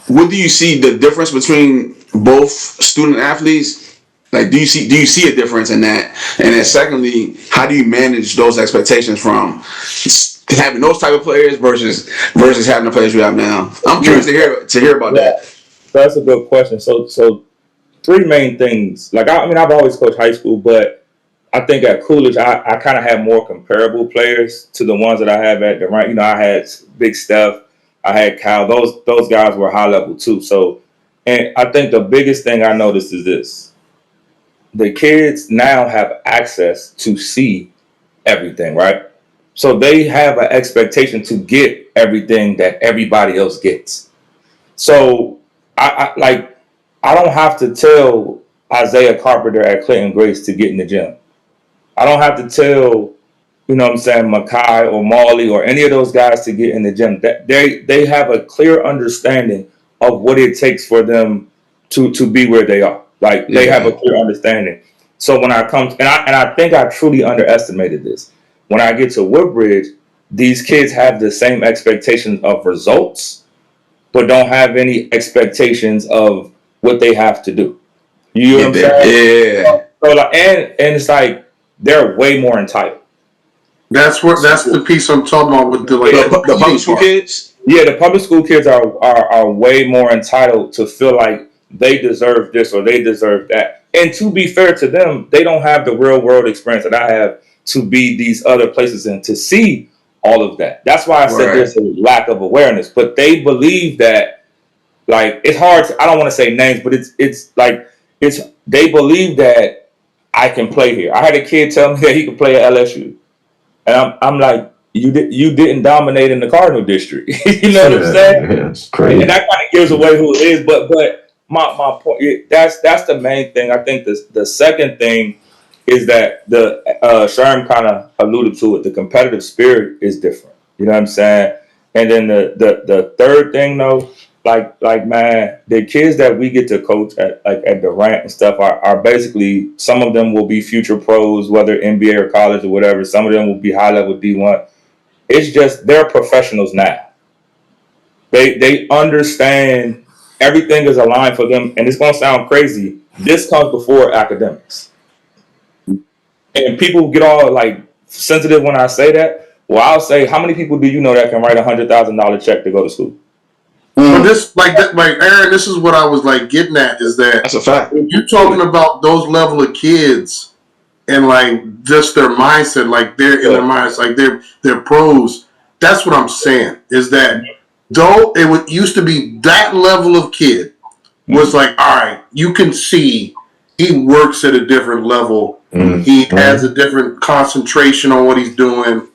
what do you see the difference between both student athletes? Like, do you see a difference in that? And then secondly, how do you manage those expectations from having those type of players versus having the players you have now? I'm curious to hear about that. That's a good question. So three main things. Like, I mean, I've always coached high school, but I think at Coolidge, I kind of had more comparable players to the ones that I have at Durant. You know, I had Big Steph, I had Kyle. Those guys were high level too. So, and I think the biggest thing I noticed is this: the kids now have access to see everything, right? So they have an expectation to get everything that everybody else gets. So I don't have to tell Isaiah Carpenter at Clinton Grace to get in the gym. I don't have to tell, you know what I'm saying, Makai or Marley or any of those guys to get in the gym. They have a clear understanding of what it takes for them to be where they are. Like, they have a clear understanding. So when I come, and I think I truly underestimated this. When I get to Woodbridge, these kids have the same expectations of results, but don't have any expectations of what they have to do. You know what I'm saying? Yeah. So like, and it's like they're way more entitled. That's the piece I'm talking about with The public school kids. Yeah, the public school kids are way more entitled to feel like they deserve this or they deserve that. And to be fair to them, they don't have the real world experience that I have to be these other places and to see all of that. That's why I said there's a lack of awareness. But they believe that, like, it's hard I don't want to say names, but they believe that I can play here. I had a kid tell me that he could play at LSU. And I'm like, you didn't dominate in the Cardinal district. You know what I'm saying? Yeah, it's crazy. And that kind of gives away who it is. But my point, that's the main thing. I think the second thing is that the Sherman kind of alluded to it. The competitive spirit is different. You know what I'm saying? And then the third thing though, like man, the kids that we get to coach at Durant and stuff are basically, some of them will be future pros, whether NBA or college or whatever. Some of them will be high level D1. It's just they're professionals now. They understand everything is aligned for them, and it's gonna sound crazy. This comes before academics. And people get all like sensitive when I say that. Well, I'll say, how many people do you know that can write $100,000 check to go to school? But this, like Aaron, this is what I was like getting at, is that That's a fact. if you're talking about those level of kids and like just their mindset, like they're in their minds, like they're pros. That's what I'm saying, is that though used to be that level of kid was like, all right, you can see he works at a different level. He has a different concentration on what he's doing.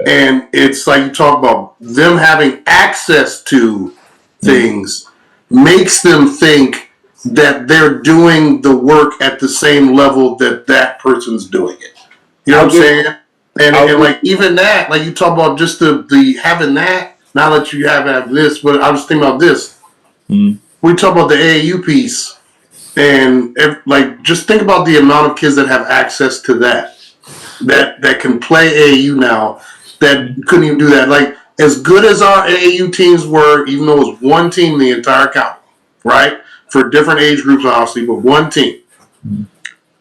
And it's like you talk about them having access to things makes them think that they're doing the work at the same level that person's doing it. You know what I'm saying? And like even that, like you talk about just the having that, now that you have this, but I was thinking about this. We talk about the AAU piece, and like just think about the amount of kids that have access to that can play AAU now that couldn't even do that. Like, as good as our AAU teams were, even though it was one team in the entire county, right? For different age groups, obviously, but one team.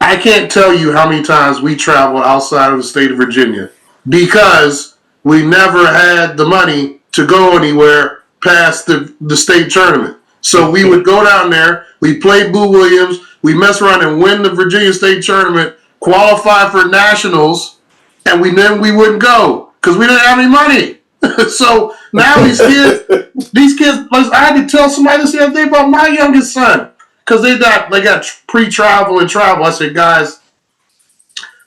I can't tell you how many times we traveled outside of the state of Virginia because we never had the money to go anywhere past the state tournament. So we would go down there, we play Boo Williams, we mess around and win the Virginia State tournament, qualify for nationals, and then we wouldn't go because we didn't have any money. So now these kids, I had to tell somebody this the other day about my youngest son because they got pre-travel and travel. I said, guys,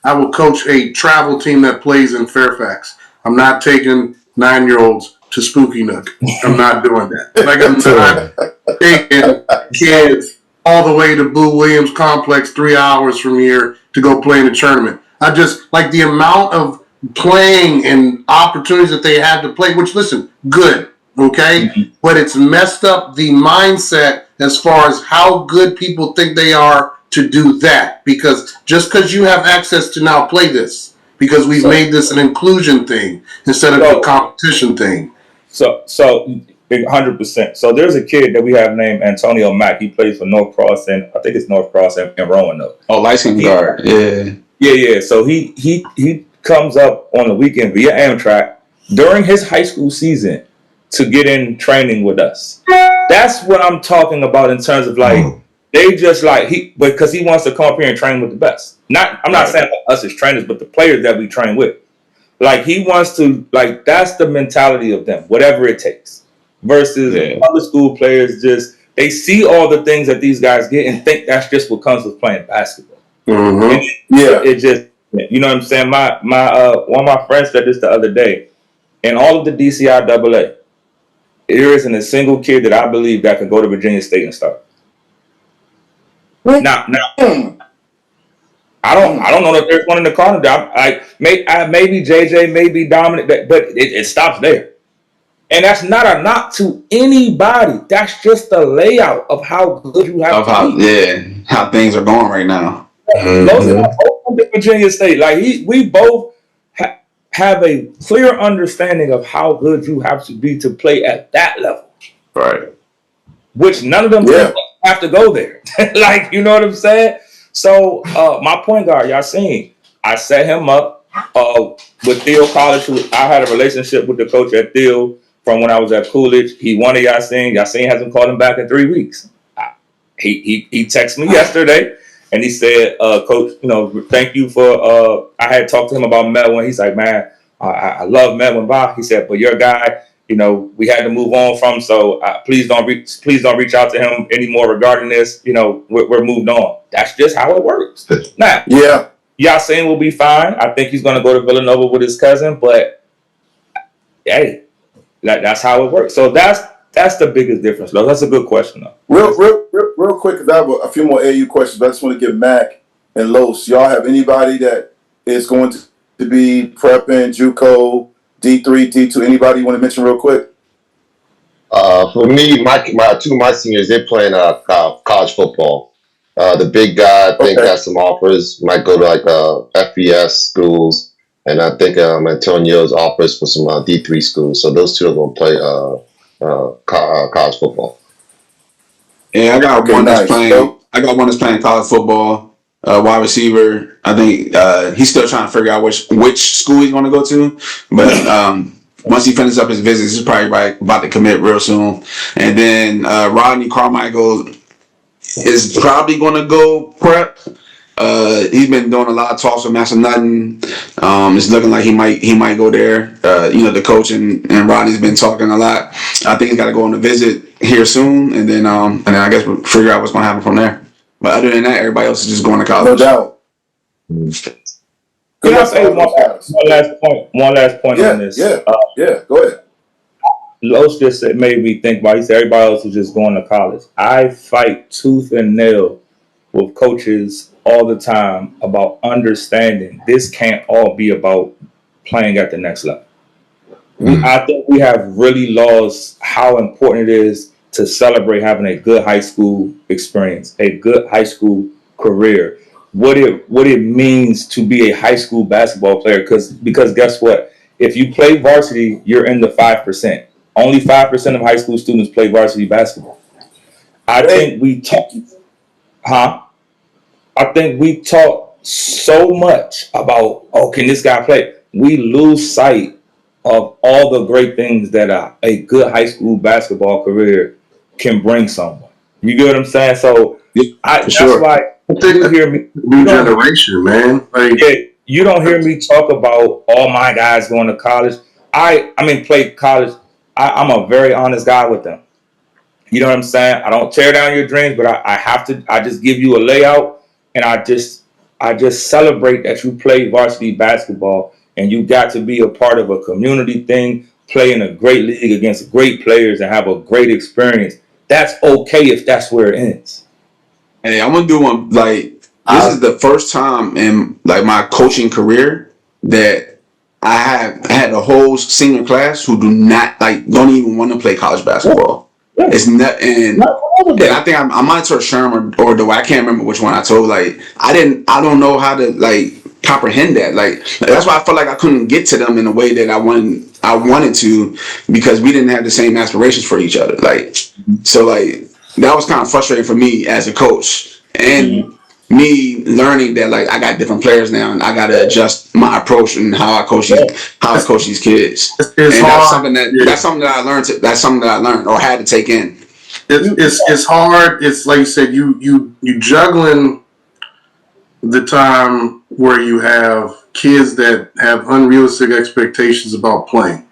I will coach a travel team that plays in Fairfax. I'm not taking 9-year-olds to Spooky Nook. I'm not doing that. Like, I'm not taking kids all the way to Boo Williams Complex 3 hours from here to go play in the tournament. I just like the amount of playing and opportunities that they had to play, which, listen, good. okay? Mhm. But it's messed up the mindset as far as how good people think they are to do that. Because just because you have access to now play this, because we've made this an inclusion thing instead of a competition thing. So 100%. So there's a kid that we have named Antonio Mack. He plays for North Cross, and I think it's North Cross and Roanoke. Oh, light skin guard. Yeah. Yeah. So he comes up on the weekend via Amtrak during his high school season to get in training with us. That's what I'm talking about in terms of like they just like because he wants to come up here and train with the best. I'm not saying us as trainers, but the players that we train with. Like he wants to like that's the mentality of them, whatever it takes. Versus other school players they see all the things that these guys get and think that's just what comes with playing basketball. Mm-hmm. It just you know what I'm saying? My one of my friends said this the other day. In all of the DCIAA, there isn't a single kid that I believe that can go to Virginia State and start. Now I don't know that there's one in the corner. Maybe JJ, maybe Dominic, but it stops there. And that's not a knock to anybody. That's just the layout of how good you have to be. How things are going right now. Those are both from Virginia State. Like we both have a clear understanding of how good you have to be to play at that level. Right. Which none of them have to go there. Like, you know what I'm saying? So my point guard, y'all seen, I set him up with Theo College, who I had a relationship with the coach at Theo from when I was at Coolidge. He wanted Yasin. Yasin hasn't called him back in 3 weeks. He texted me yesterday and he said, Coach, thank you for I had talked to him about Melvin. He's like, man, I love Melvin Bach. He said, but your guy, we had to move on from. So please don't reach out to him anymore regarding this. We're moved on. That's just how it works. Now, Yasin will be fine. I think he's going to go to Villanova with his cousin. But hey, that's how it works. So that's the biggest difference, though. That's a good question, though. Real quick, because I have a few more AU questions, but I just want to give Mac and Los. Y'all have anybody that is going to be prepping, JUCO, D3, D2? Anybody you want to mention real quick? For me, two of my seniors, they're playing college football. The big guy, I think, has some offers. Might go to like FES schools, and I think Antonio's offers for some D3 schools. So those two are going to play college football. Yeah, I got one that's playing. I got one that's playing college football, wide receiver. I think he's still trying to figure out which school he's going to go to, but. Once he finishes up his visits, he's probably about to commit real soon. And then Rodney Carmichael is probably going to go prep. He's been doing a lot of talks with Master Nutton. It's looking like he might go there. The coach and Rodney's been talking a lot. I think he's got to go on a visit here soon, and then I guess we'll figure out what's going to happen from there. But other than that, everybody else is just going to college. No doubt. Can I say one last point on this? Yeah, go ahead. Los just made me think about, he said everybody else is just going to college. I fight tooth and nail with coaches all the time about understanding this can't all be about playing at the next level. I think we have really lost how important it is to celebrate having a good high school experience, a good high school career. What it means to be a high school basketball player, because guess what? If you play varsity, you're in the 5%. Only 5% of high school students play varsity basketball. I think we talk so much about, can this guy play? We lose sight of all the great things that a good high school basketball career can bring someone. You get what I'm saying? So that's why you hear me. New generation, man. You don't hear me talk about all my guys going to college. Play college. I'm a very honest guy with them. You know what I'm saying? I don't tear down your dreams, but I just give you a layout, and I just celebrate that you play varsity basketball and you got to be a part of a community thing, play in a great league against great players and have a great experience. That's okay if that's where it ends. Hey, I'm gonna do one. This is the first time in my coaching career that I had a whole senior class who don't even want to play college basketball. Yeah. It's not, and I think I might told Sherman or Dwight, I can't remember which one I told. Like I don't know how to like comprehend that. Like that's why I felt like I couldn't get to them in a way that I wanted to, because we didn't have the same aspirations for each other. Like so like that was kind of frustrating for me as a coach, and me learning that like I got different players now and I got to adjust my approach and how I coach these kids. It's and hard. That's something that I learned. That's something that I learned or had to take in. It's hard. It's like you said, you juggling the time where you have kids that have unrealistic expectations about playing,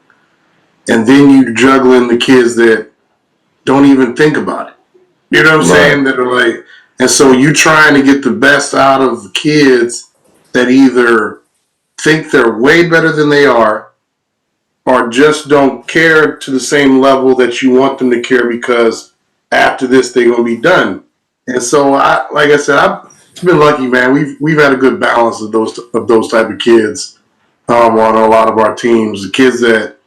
and then you juggling the kids that don't even think about it. You know what I'm saying? That are like, and so you trying to get the best out of the kids that either think they're way better than they are, or just don't care to the same level that you want them to care, because after this they're gonna be done. And so like I said, I've been lucky, man. We've had a good balance of those type of kids on a lot of our teams. The kids that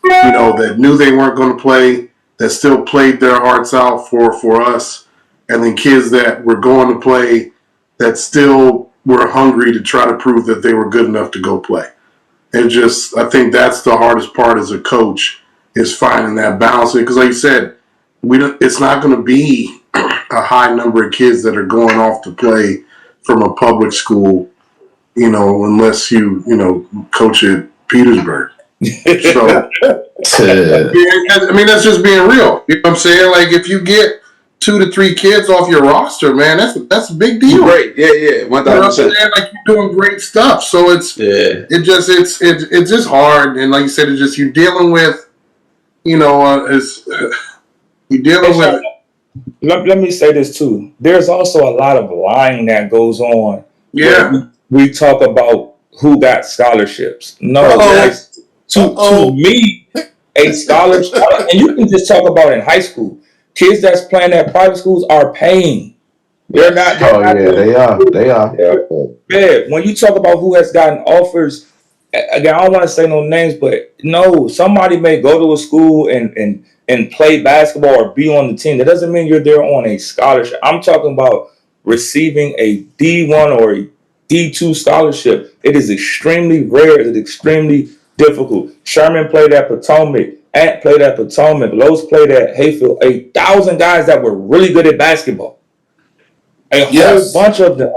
that knew they weren't going to play, that still played their hearts out for us, and then kids that were going to play that still were hungry to try to prove that they were good enough to go play. I think that's the hardest part as a coach, is finding that balance. Because like you said, it's not going to be a high number of kids that are going off to play from a public school, unless you coach at Petersburg. So, I mean, that's just being real. You know what I'm saying? Like, if you get 2 to 3 kids off your roster, man, that's a big deal. Great, yeah, 1,000%. Like, you're doing great stuff. So it's just hard, and like you said, it's just you're dealing with, you're dealing with. Let me say this too. There's also a lot of lying that goes on. Yeah, we talk about who got scholarships. No, to me, a scholarship, and you can just talk about in high school. Kids that's playing at private schools are paying. They're not. They are. Yeah. When you talk about who has gotten offers, again, I don't want to say no names, but no, somebody may go to a school and play basketball or be on the team. That doesn't mean you're there on a scholarship. I'm talking about receiving a D1 or a D2 scholarship. It is extremely rare. It is extremely difficult. Sherman played at Potomac. Ant played at Potomac. Lowe's played at Hayfield. 1,000 guys that were really good at basketball. A whole bunch of them.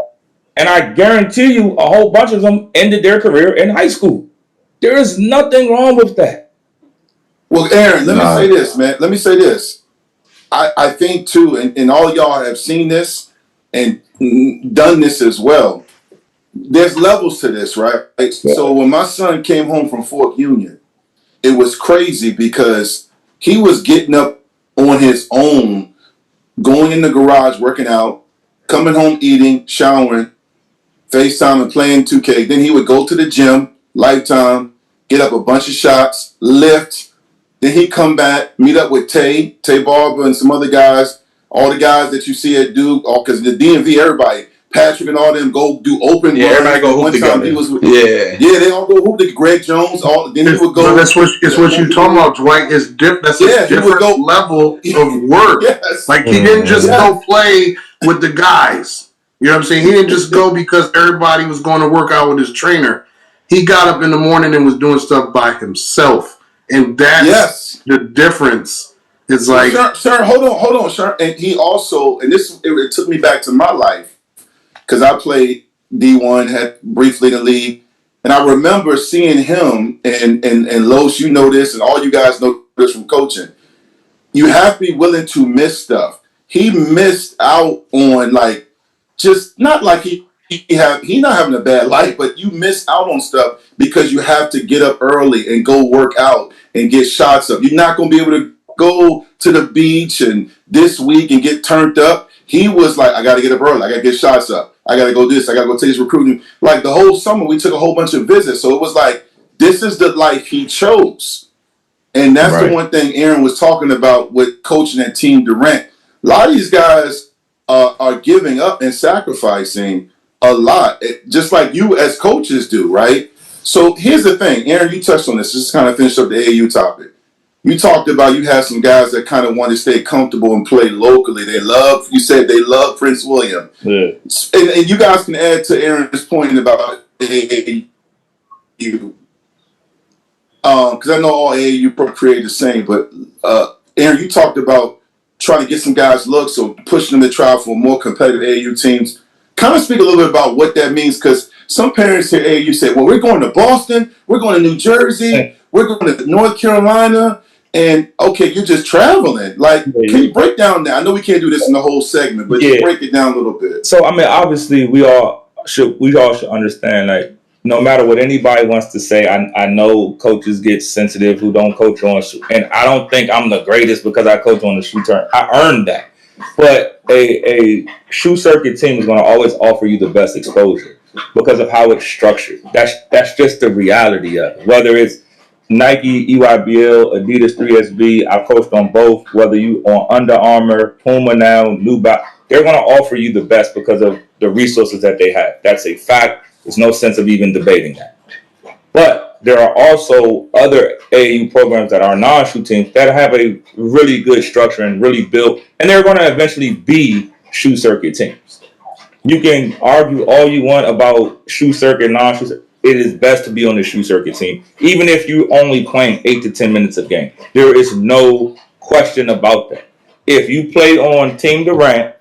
And I guarantee you a whole bunch of them ended their career in high school. There is nothing wrong with that. Well, Aaron, let me say this, man. Let me say this. I think, too, and all y'all have seen this and done this as well. There's levels to this, right? Yeah. So when my son came home from Fort Union, it was crazy because he was getting up on his own, going in the garage, working out, coming home, eating, showering, FaceTime and playing 2K. Then he would go to the gym, Lifetime, get up a bunch of shots, lift. Then he'd come back, meet up with Tay Barber and some other guys, all the guys that you see at Duke, because the DMV, everybody, Patriot and all them go do open. Yeah, everybody go hoop together. They all go hoop together. Greg Jones, then he would go. So that's what you're talking about, Dwight. That's a different level of work. Yes. Like, he didn't just go play with the guys. You know what I'm saying? He didn't just go because everybody was going to work out with his trainer. He got up in the morning and was doing stuff by himself. And that's the difference. It's like, sir, hold on, sir. And he also, and it took me back to my life, because I played D1, had briefly in the league, and I remember seeing him, and Los, you know this, and all you guys know this from coaching. You have to be willing to miss stuff. He missed out on, like, just not like he not having a bad life, but you miss out on stuff because you have to get up early and go work out and get shots up. You're not going to be able to go to the beach and this week and get turned up. He was like, I got to get up early. I got to get shots up. I got to go this. I got to go take this recruiting. Like, the whole summer, we took a whole bunch of visits. So it was like, this is the life he chose. And that's the one thing Aaron was talking about with coaching at Team Durant. A lot of these guys are giving up and sacrificing a lot, just like you as coaches do, right? So here's the thing, Aaron, you touched on this. Just kind of finish up the AAU topic. You talked about you had some guys that kind of want to stay comfortable and play locally. You said they love Prince William. Yeah. And you guys can add to Aaron's point about AAU. Because I know all AAU pro create the same, but Aaron, you talked about trying to get some guys looks or pushing them to try for more competitive AAU teams. Kind of speak a little bit about what that means, because some parents here at AAU say, well, we're going to Boston, we're going to New Jersey, we're going to North Carolina, and okay, you're just traveling. Like, can you break down that? I know we can't do this in the whole segment, but just break it down a little bit. So, I mean, obviously, we all should understand, like, no matter what anybody wants to say, I know coaches get sensitive who don't coach on shoe. And I don't think I'm the greatest because I coach on the shoe turn. I earned that. But a shoe circuit team is going to always offer you the best exposure because of how it's structured. That's just the reality of it. Whether it's Nike, EYBL, Adidas 3SB, I've coached on both. Whether you on Under Armour, Puma now, New Balance, they're going to offer you the best because of the resources that they have. That's a fact. There's no sense of even debating that. But there are also other AAU programs that are non-shoe teams that have a really good structure and really built, and they're going to eventually be shoe circuit teams. You can argue all you want about shoe circuit, non-shoe circuit. It is best to be on the shoe circuit team, even if you only playing 8 to 10 minutes a game. There is no question about that. If you play on Team Durant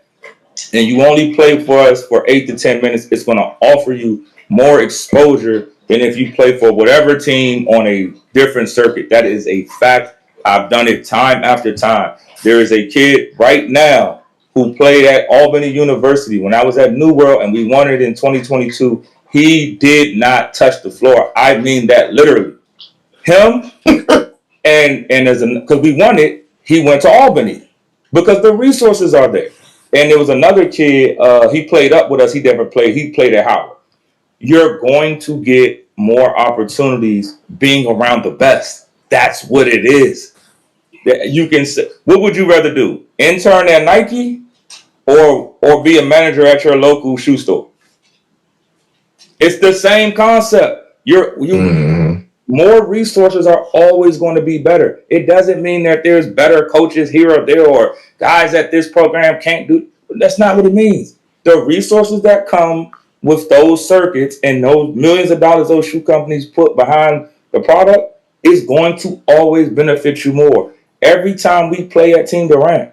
and you only play for us for 8 to 10 minutes, it's going to offer you more exposure than if you play for whatever team on a different circuit. That is a fact. I've done it time after time. There is a kid right now who played at Albany University when I was at New World and we won it in 2022. He did not touch the floor. I mean that literally. Him and because we won it, he went to Albany because the resources are there. And there was another kid, he played up with us. He never played. He played at Howard. You're going to get more opportunities being around the best. That's what it is. You can say, what would you rather do? Intern at Nike or be a manager at your local shoe store? It's the same concept. More resources are always going to be better. It doesn't mean that there's better coaches here or there or guys at this program can't do. That's not what it means. The resources that come with those circuits and those millions of dollars those shoe companies put behind the product is going to always benefit you more. Every time we play at Team Durant,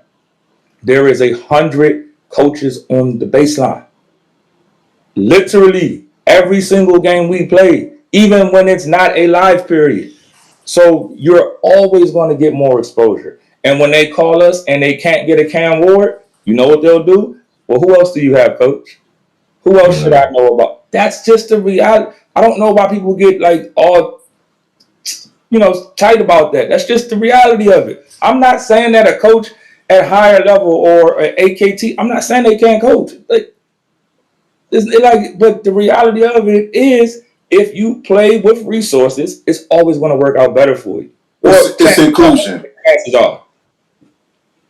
there is 100 coaches on the baseline. Literally every single game we play, even when it's not a live period. So you're always going to get more exposure. And when they call us and they can't get a Cam Ward, you know what they'll do? Well, who else do you have, coach? Who else should I know about? That's just the reality. I don't know why people get like all, tight about that. That's just the reality of it. I'm not saying that a coach at higher level or an AKT, I'm not saying they can't coach. But the reality of it is if you play with resources, it's always going to work out better for you. It's inclusion.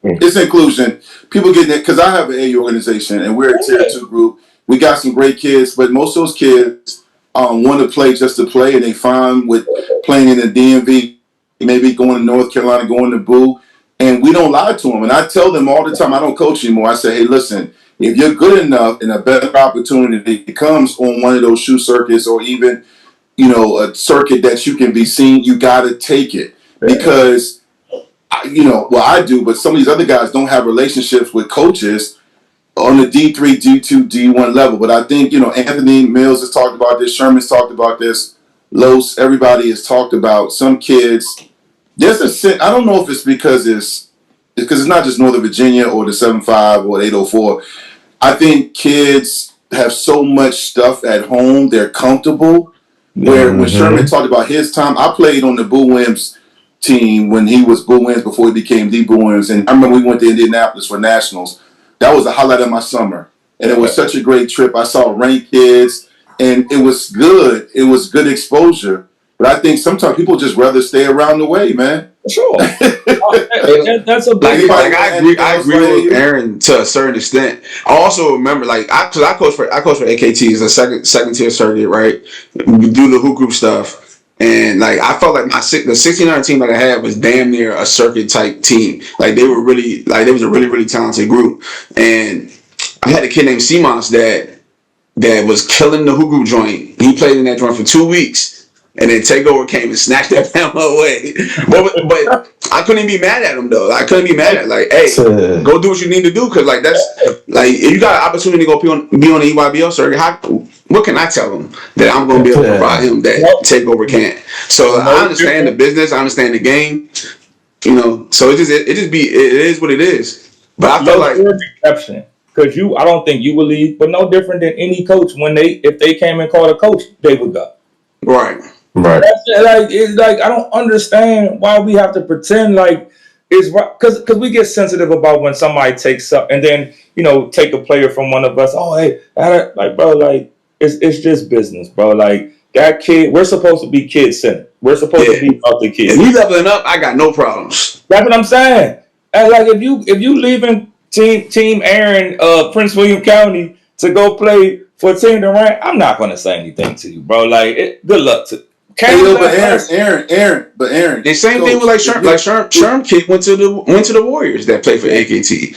It's inclusion. People getting it because I have an AU organization and we're a tier 2 group. We got some great kids, but most of those kids want to play just to play, and they fine with playing in the DMV, maybe going to North Carolina, going to Boo, and we don't lie to them. And I tell them all the time, I don't coach anymore. I say, hey, listen, if you're good enough and a better opportunity comes on one of those shoe circuits or even, a circuit that you can be seen, you got to take it because, I do, but some of these other guys don't have relationships with coaches on the D3, D2, D1 level. But I think, Anthony Mills has talked about this. Sherman's talked about this. Los, everybody has talked about some kids. There's I don't know if it's because it's not just Northern Virginia or the 7.5 or 804. I think kids have so much stuff at home. They're comfortable. Where when Sherman talked about his time, I played on the Boo Wims team when he was Boo Wims before he became the Boo Wims. And I remember we went to Indianapolis for nationals. That was the highlight of my summer. And it was such a great trip. I saw ranked kids, and it was good. It was good exposure. But I think sometimes people just rather stay around the way, man. Sure. That's a Like, big I agree with Aaron to a certain extent. I also remember, like, because I coach for AKT, it's a second tier circuit, right? We do the hoop group stuff, and like I felt like the 1600 team that I had was damn near a circuit type team. Like they were really, like they was a really really talented group, and I had a kid named Simons that was killing the hoop group joint. He played in that joint for 2 weeks. And then Takeover came and snatched that family away. But I couldn't be mad at him though. I couldn't be mad at him. Like, hey, go do what you need to do, because like that's like if you got an opportunity to go be on the EYBL circuit, what can I tell him that I'm going to be able to provide him that Takeover can't? So I understand the business, I understand the game, you know. So it is what it is. But I feel like exception. Because I don't think you would leave, but no different than any coach. If they came and called a coach, they would go. Right. It's like I don't understand why we have to pretend like it's right, because we get sensitive about when somebody takes up and then take a player from one of us. Oh hey, like bro, like it's just business, bro. Like that kid, we're supposed to be kid centered. We're supposed to be about the kids. If you leveling up, I got no problems. That's what I'm saying. And like if you leaving Team Aaron, Prince William County to go play for Team Durant, I'm not going to say anything to you, bro. Like good luck to. But Aaron. The same thing with like Sherman kid went to the Warriors that played for AKT.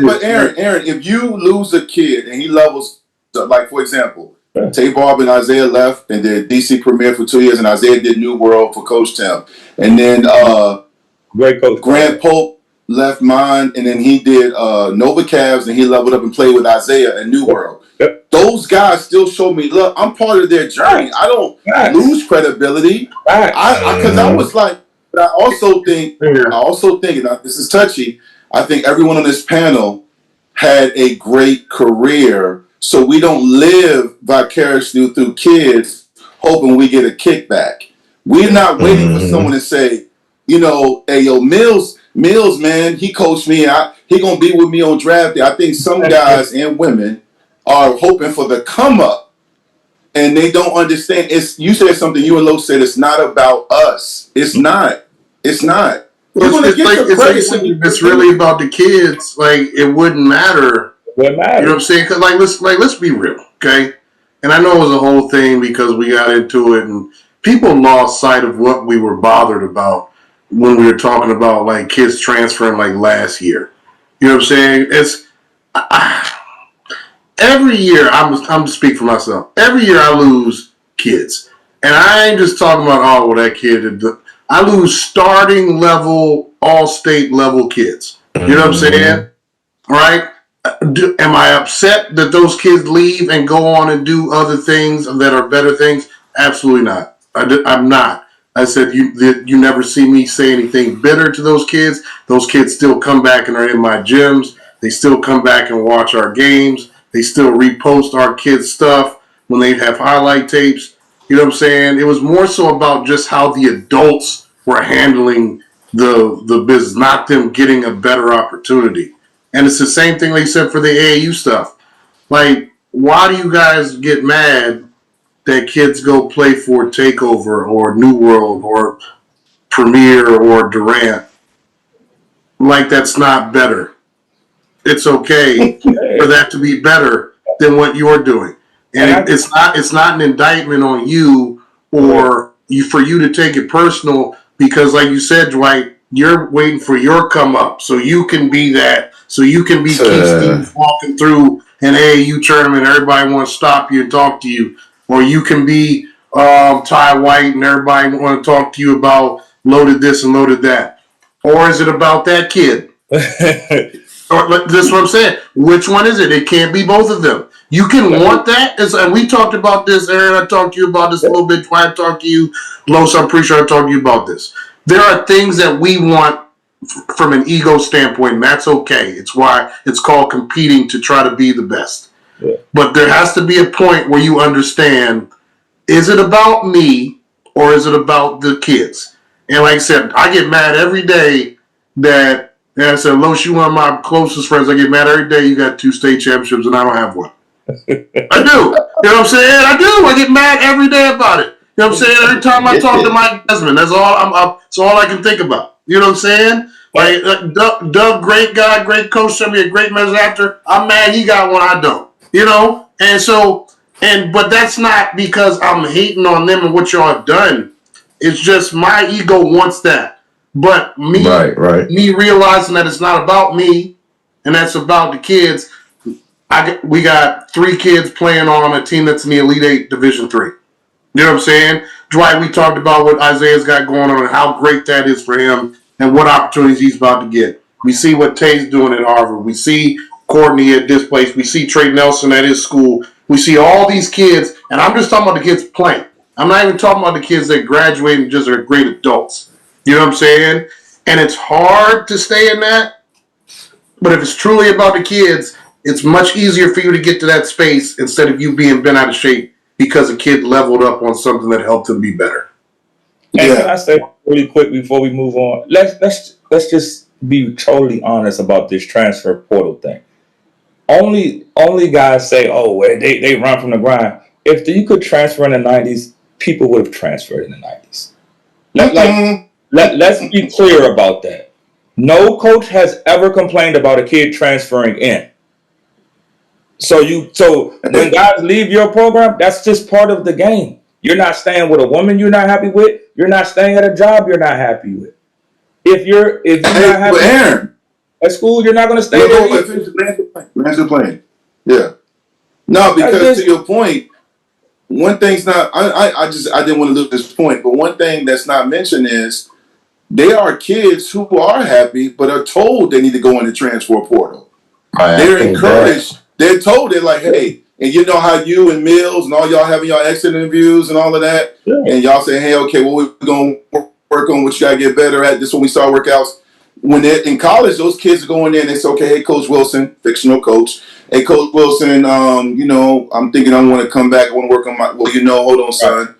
But Aaron, if you lose a kid and he levels, like for example, Tay Barb and Isaiah left and did DC Premier for 2 years, and Isaiah did New World for Coach Tim, and then great coach Grant Pope left mine, and then he did Nova Cavs, and he leveled up and played with Isaiah and New World. Yep. Those guys still show me, look, I'm part of their journey. I don't lose credibility. I was like, but I also think, and this is touchy, I think everyone on this panel had a great career, so we don't live vicariously through kids hoping we get a kickback. We're not waiting for someone to say, hey, yo, Mills, man, he coached me. He going to be with me on draft day. I think some guys and women are hoping for the come up, and they don't understand. You said something. You and Lo said it's not about us. It's not. It's really about the kids. Like it wouldn't matter. You know what I'm saying? Because let's be real, okay? And I know it was a whole thing because we got into it, and people lost sight of what we were bothered about when we were talking about like kids transferring like last year. You know what I'm saying? It's every year, I'm to speak for myself. Every year I lose kids. And I ain't just talking about, that kid. I lose starting level, all-state level kids. You know what I'm saying? Right? Am I upset that those kids leave and go on and do other things that are better things? Absolutely not. I'm not. I said you never see me say anything bitter to those kids. Those kids still come back and are in my gyms. They still come back and watch our games. They still repost our kids' stuff when they have highlight tapes. You know what I'm saying? It was more so about just how the adults were handling the business, not them getting a better opportunity. And it's the same thing they said for the AAU stuff. Like, why do you guys get mad that kids go play for Takeover or New World or Premier or Durant? Like, that's not better. It's okay for that to be better than what you're doing. And it's not an indictment on you or for you to take it personal because, like you said, Dwight, you're waiting for your come up so you can be that. So you can be Keith Stevens walking through an AAU tournament. Everybody wants to stop you and talk to you. Or you can be Ty White and everybody want to talk to you about loaded this and loaded that. Or is it about that kid? This is what I'm saying. Which one is it? It can't be both of them. You can want that. And we talked about this, Aaron. I talked to you about this a little bit. I talked to you, Los. I'm pretty sure I talked to you about this. There are things that we want from an ego standpoint, and that's okay. It's why it's called competing to try to be the best. Yeah. But there has to be a point where you understand, is it about me or is it about the kids? And like I said, I get mad every day and I said, Los, you one of my closest friends. I get mad every day you got 2 state championships and I don't have one. I do. You know what I'm saying? I do. I get mad every day about it. You know what I'm saying? Every time I talk to Mike Desmond, that's all I can think about. You know what I'm saying? Like Doug, great guy, great coach, sent me a great message after. I'm mad he got one, I don't. You know? And so, but that's not because I'm hating on them and what y'all have done. It's just my ego wants that. But me realizing that it's not about me and that's about the kids. We got 3 kids playing on a team that's in the Elite 8 Division 3. You know what I'm saying? Dwight, we talked about what Isaiah's got going on and how great that is for him and what opportunities he's about to get. We see what Tay's doing at Harvard. We see Courtney at this place. We see Trey Nelson at his school. We see all these kids, and I'm just talking about the kids playing. I'm not even talking about the kids that graduate and just are great adults. You know what I'm saying? And it's hard to stay in that, but if it's truly about the kids, it's much easier for you to get to that space instead of you being bent out of shape because a kid leveled up on something that helped him be better. And can I say really quick before we move on? Let's just be totally honest about this transfer portal thing. Only guys say, "Oh, they run from the grind." If you could transfer in the '90s, people would have transferred in the '90s. Let's be clear about that. No coach has ever complained about a kid transferring in. So when guys leave your program, that's just part of the game. You're not staying with a woman you're not happy with. You're not staying at a job you're not happy with. If you're not happy Aaron, at school, you're not going to stay there. Lands the plane. Yeah. No, because to your point, one thing's not. I didn't want to lose this point, but one thing that's not mentioned is they are kids who are happy, but are told they need to go in the transfer portal. They're encouraged. They're told, they're like, hey, and you know how you and Mills and all y'all having y'all exit interviews and all of that, and y'all say, hey, okay, well, we're going to work on what you got to get better at. This is when we start workouts. When they're in college, those kids are going in and they say, okay, hey, Coach Wilson, fictional coach. Hey, Coach Wilson, I'm thinking I want to come back. I want to work on hold on, son.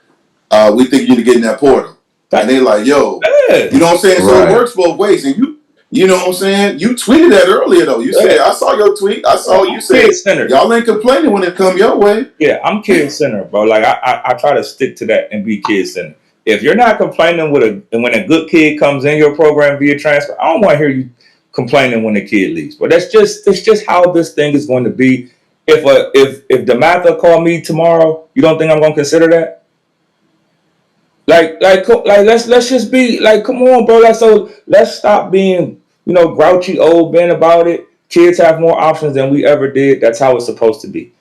We think you need to get in that portal. And they're like, yo, you know what I'm saying? So it works both ways. And you know what I'm saying? You tweeted that earlier, though. You said, I saw your tweet. I saw you said, y'all ain't complaining when it come your way. Yeah, I'm kid-centered, bro. Like, I try to stick to that and be kid-centered. If you're not complaining when a good kid comes in your program via transfer, I don't want to hear you complaining when the kid leaves. But that's just how this thing is going to be. If DeMatha called me tomorrow, you don't think I'm going to consider that? Like, let's just be like, come on, bro. Let's stop being, grouchy old men about it. Kids have more options than we ever did. That's how it's supposed to be.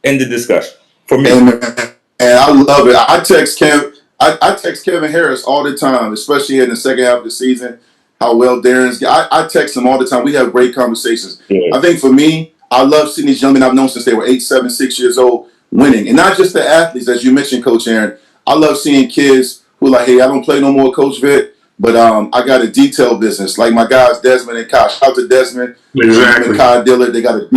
End the discussion for me. And I love it. I text Kevin Harris all the time, especially in the second half of the season. How well Darren's. I text him all the time. We have great conversations. Yeah. I think for me, I love seeing these young men I've known since they were 8, 7, 6 years old winning, and not just the athletes, as you mentioned, Coach Aaron. I love seeing kids who are like, hey, I don't play no more, Coach Vick, but I got a detail business. Like my guys, Desmond and Kyle. Shout out to Desmond. Exactly. And Kyle Dillard. They got a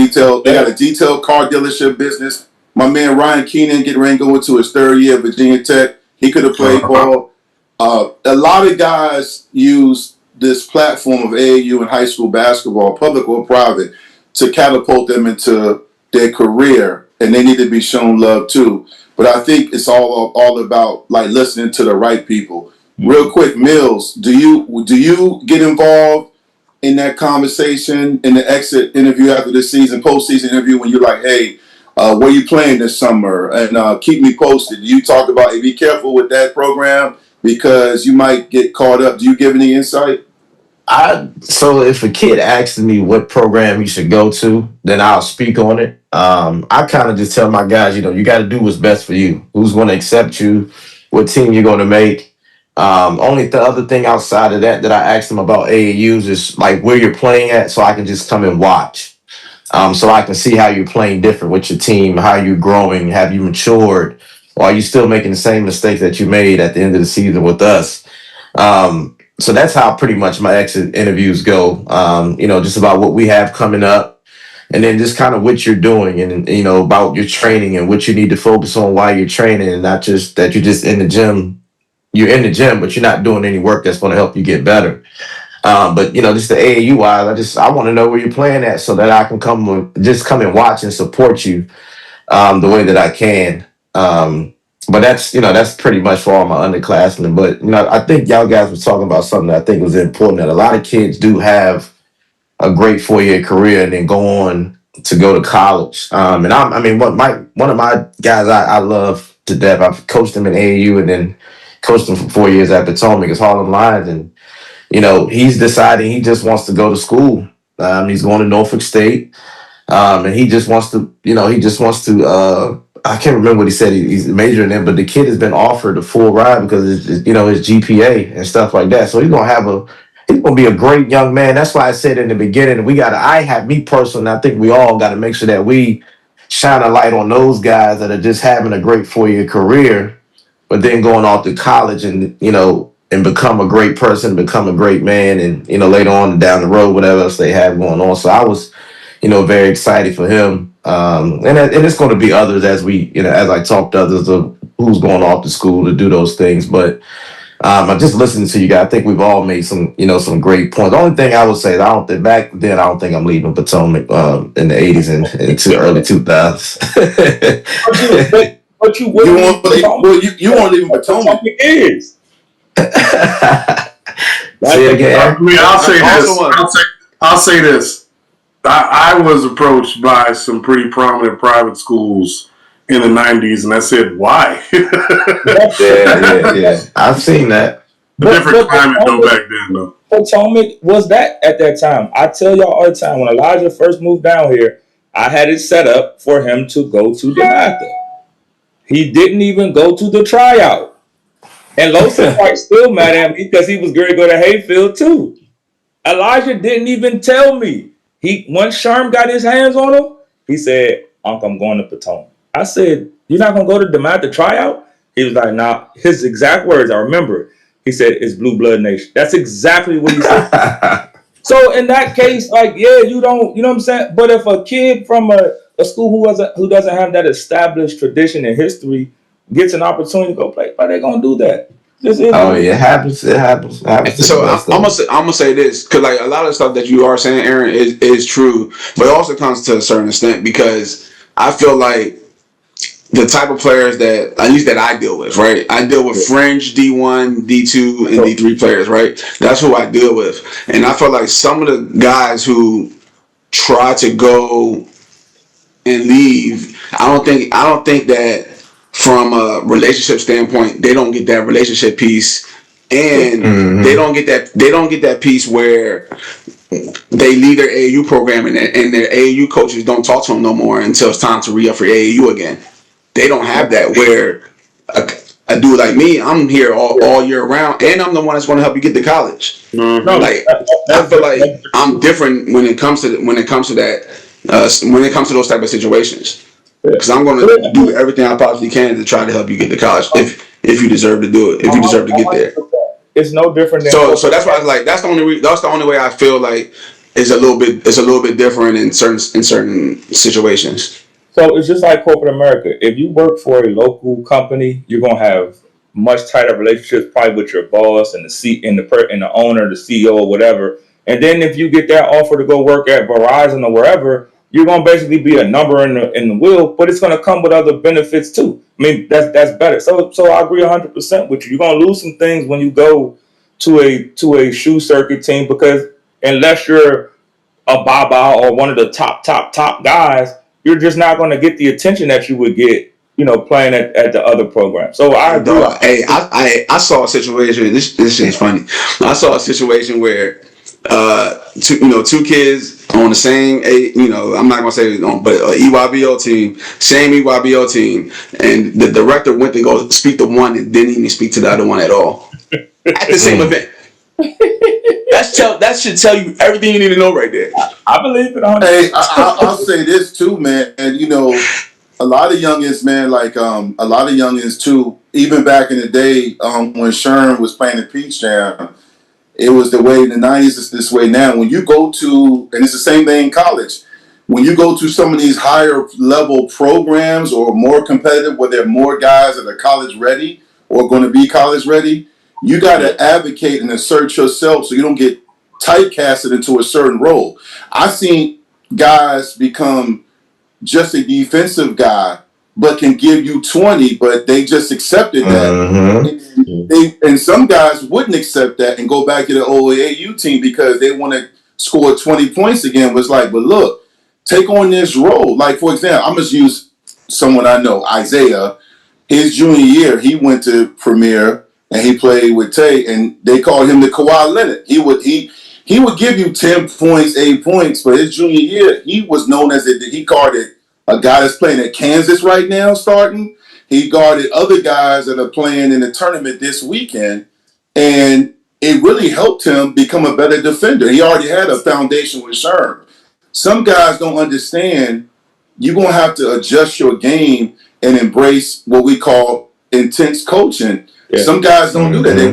detailed car dealership business. My man Ryan Keenan getting ready to go into his 3rd year at Virginia Tech. He could have played ball. A lot of guys use this platform of AAU and high school basketball, public or private, to catapult them into their career, and they need to be shown love too. But I think it's all about like listening to the right people. Real quick, Mills, do you get involved in that conversation in the exit interview after this season, postseason interview, when you're like, hey, where you playing this summer? And keep me posted. You talk about, hey, be careful with that program because you might get caught up. Do you give any insight? So if a kid asks me what program you should go to, then I'll speak on it. I kind of just tell my guys, you got to do what's best for you. Who's going to accept you? What team you're going to make? Only the other thing outside of that I asked them about AAUs is like where you're playing at, so I can just come and watch. So I can see how you're playing different with your team, how you're growing, have you matured, or are you still making the same mistakes that you made at the end of the season with us? So that's how pretty much my exit interviews go. Just about what we have coming up, and then just kind of what you're doing, and about your training and what you need to focus on while you're training, and not just that you're just in the gym. You're in the gym, but you're not doing any work that's going to help you get better. But just the AAU wise, I want to know where you're playing at so that I can come and watch and support you the way that I can. But that's pretty much for all my underclassmen. But I think y'all guys were talking about something that I think was important, that a lot of kids do have a great 4-year career and then go on to go to college. And one of my guys I love to death. I've coached him in AAU and then coached him for 4 years at Potomac, is Harlem Lyons, and he's deciding he just wants to go to school. He's going to Norfolk State. And he just wants to, I can't remember what he said he's majoring in, but the kid has been offered a full ride because his GPA and stuff like that. So he's gonna be a great young man. That's why I said in the beginning, me personally, I think we all got to make sure that we shine a light on those guys that are just having a great 4-year career, but then going off to college and become a great person, become a great man, and later on down the road, whatever else they have going on. So I was very excited for him. And it's going to be others as I talk to others of who's going off to school to do those things. But I'm just listening to you guys. I think we've all made some great points. The only thing I would say is back then, I don't think I'm leaving Potomac in the 80s and into early 2000s. But you won't leave Potomac. Is. Say it again. I mean, I'll say this. I was approached by some pretty prominent private schools in the 90s, and I said, why? Yeah. I've seen that. A different climate though back then, though. Potomac was that at that time. I tell y'all all the time, when Elijah first moved down here, I had it set up for him to go to DeMatha. He didn't even go to the tryout. And Losa White still mad at me because he was going to go to Hayfield too. Elijah didn't even tell me. Once Sherman got his hands on him, he said, "Uncle, I'm going to Potomac." I said, "You're not going to go to DeMatha tryout?" He was like, "Nah." His exact words, I remember. He said, "It's Blue Blood Nation." That's exactly what he said. So in that case, you don't, you know what I'm saying? But if a kid from a school who doesn't have that established tradition and history gets an opportunity to go play, but they're going to do that. It happens. It happens. So I'm gonna say this, because a lot of stuff that you are saying, Aaron, is true, but it also comes to a certain extent, because I feel like the type of players that at least that I deal with, right? I deal with fringe D1, D2, and D3 players, right? That's who I deal with, and I feel like some of the guys who try to go and leave, I don't think that from a relationship standpoint, they don't get that relationship piece, and they don't get that piece where they leave their AAU program and their AAU coaches don't talk to them no more until it's time to re-up for AAU again. They don't have that where a dude like me, I'm here all year round, and I'm the one that's going to help you get to college. Mm-hmm. I feel like I'm different when it comes to that. When it comes to those type of situations. Because I'm going to do everything I possibly can to try to help you get to college if you deserve to do it, if you deserve to get there. It's no different than so that's why I was like, that's the only way I feel like it's a little bit different in certain situations. So it's just like corporate America. If you work for a local company, you're gonna have much tighter relationships probably with your boss and the owner, the CEO, or whatever. And then if you get that offer to go work at Verizon or wherever, you're gonna basically be a number in the wheel, but it's gonna come with other benefits too. I mean, that's better. So I agree 100% with you. You're gonna lose some things when you go to a shoe circuit team, because unless you're a Baba or one of the top guys, you're just not going to get the attention that you would get, playing at the other program. So I agree. I saw a situation. This shit's funny. I saw a situation where two kids on the same I'm not gonna say but EYBL team, same EYBL team, and the director went to go speak to one and didn't even speak to the other one at all at the same event. That should tell you everything you need to know right there. I believe it. Hey, I'll say this too, man. And a lot of youngins, man, a lot of youngins too. Even back in the day, when Sherman was playing in Peach Jam, it was the way in the 90s. It's this way now. When you go to, and it's the same thing in college. When you go to some of these higher level programs or more competitive, where there are more guys that are college ready or going to be college ready, you got to advocate and assert yourself so you don't get typecasted into a certain role. I've seen guys become just a defensive guy, but can give you 20, but they just accepted that. And some guys wouldn't accept that and go back to the old AAU team because they want to score 20 points again. Was like, but look, take on this role. Like, for example, I'm just use someone I know, Isaiah. His junior year, he went to Premier and he played with Tay, and they called him the Kawhi Leonard. He would give you 10 points, 8 points, but his junior year, he was known as he guarded a guy that's playing at Kansas right now, starting. He guarded other guys that are playing in the tournament this weekend, and it really helped him become a better defender. He already had a foundation with Sherman. Some guys don't understand. You're going to have to adjust your game and embrace what we call intense coaching. Yeah. Some guys don't do that. They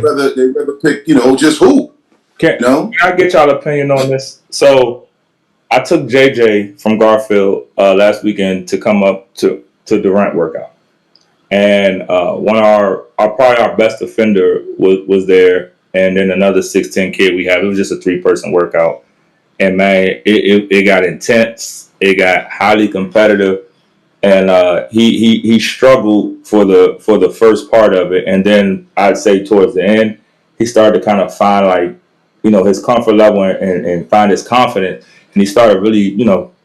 rather pick, just who. Can I get y'all opinion on this? So I took JJ from Garfield last weekend to come up to Durant workout. And one of our best defender was there, and then another 6'10" kid we had. It was just a 3-person workout. And man, it got intense. It got highly competitive, and he struggled for the first part of it, and then I'd say towards the end, he started to kind of find his comfort level and find his confidence, and he started really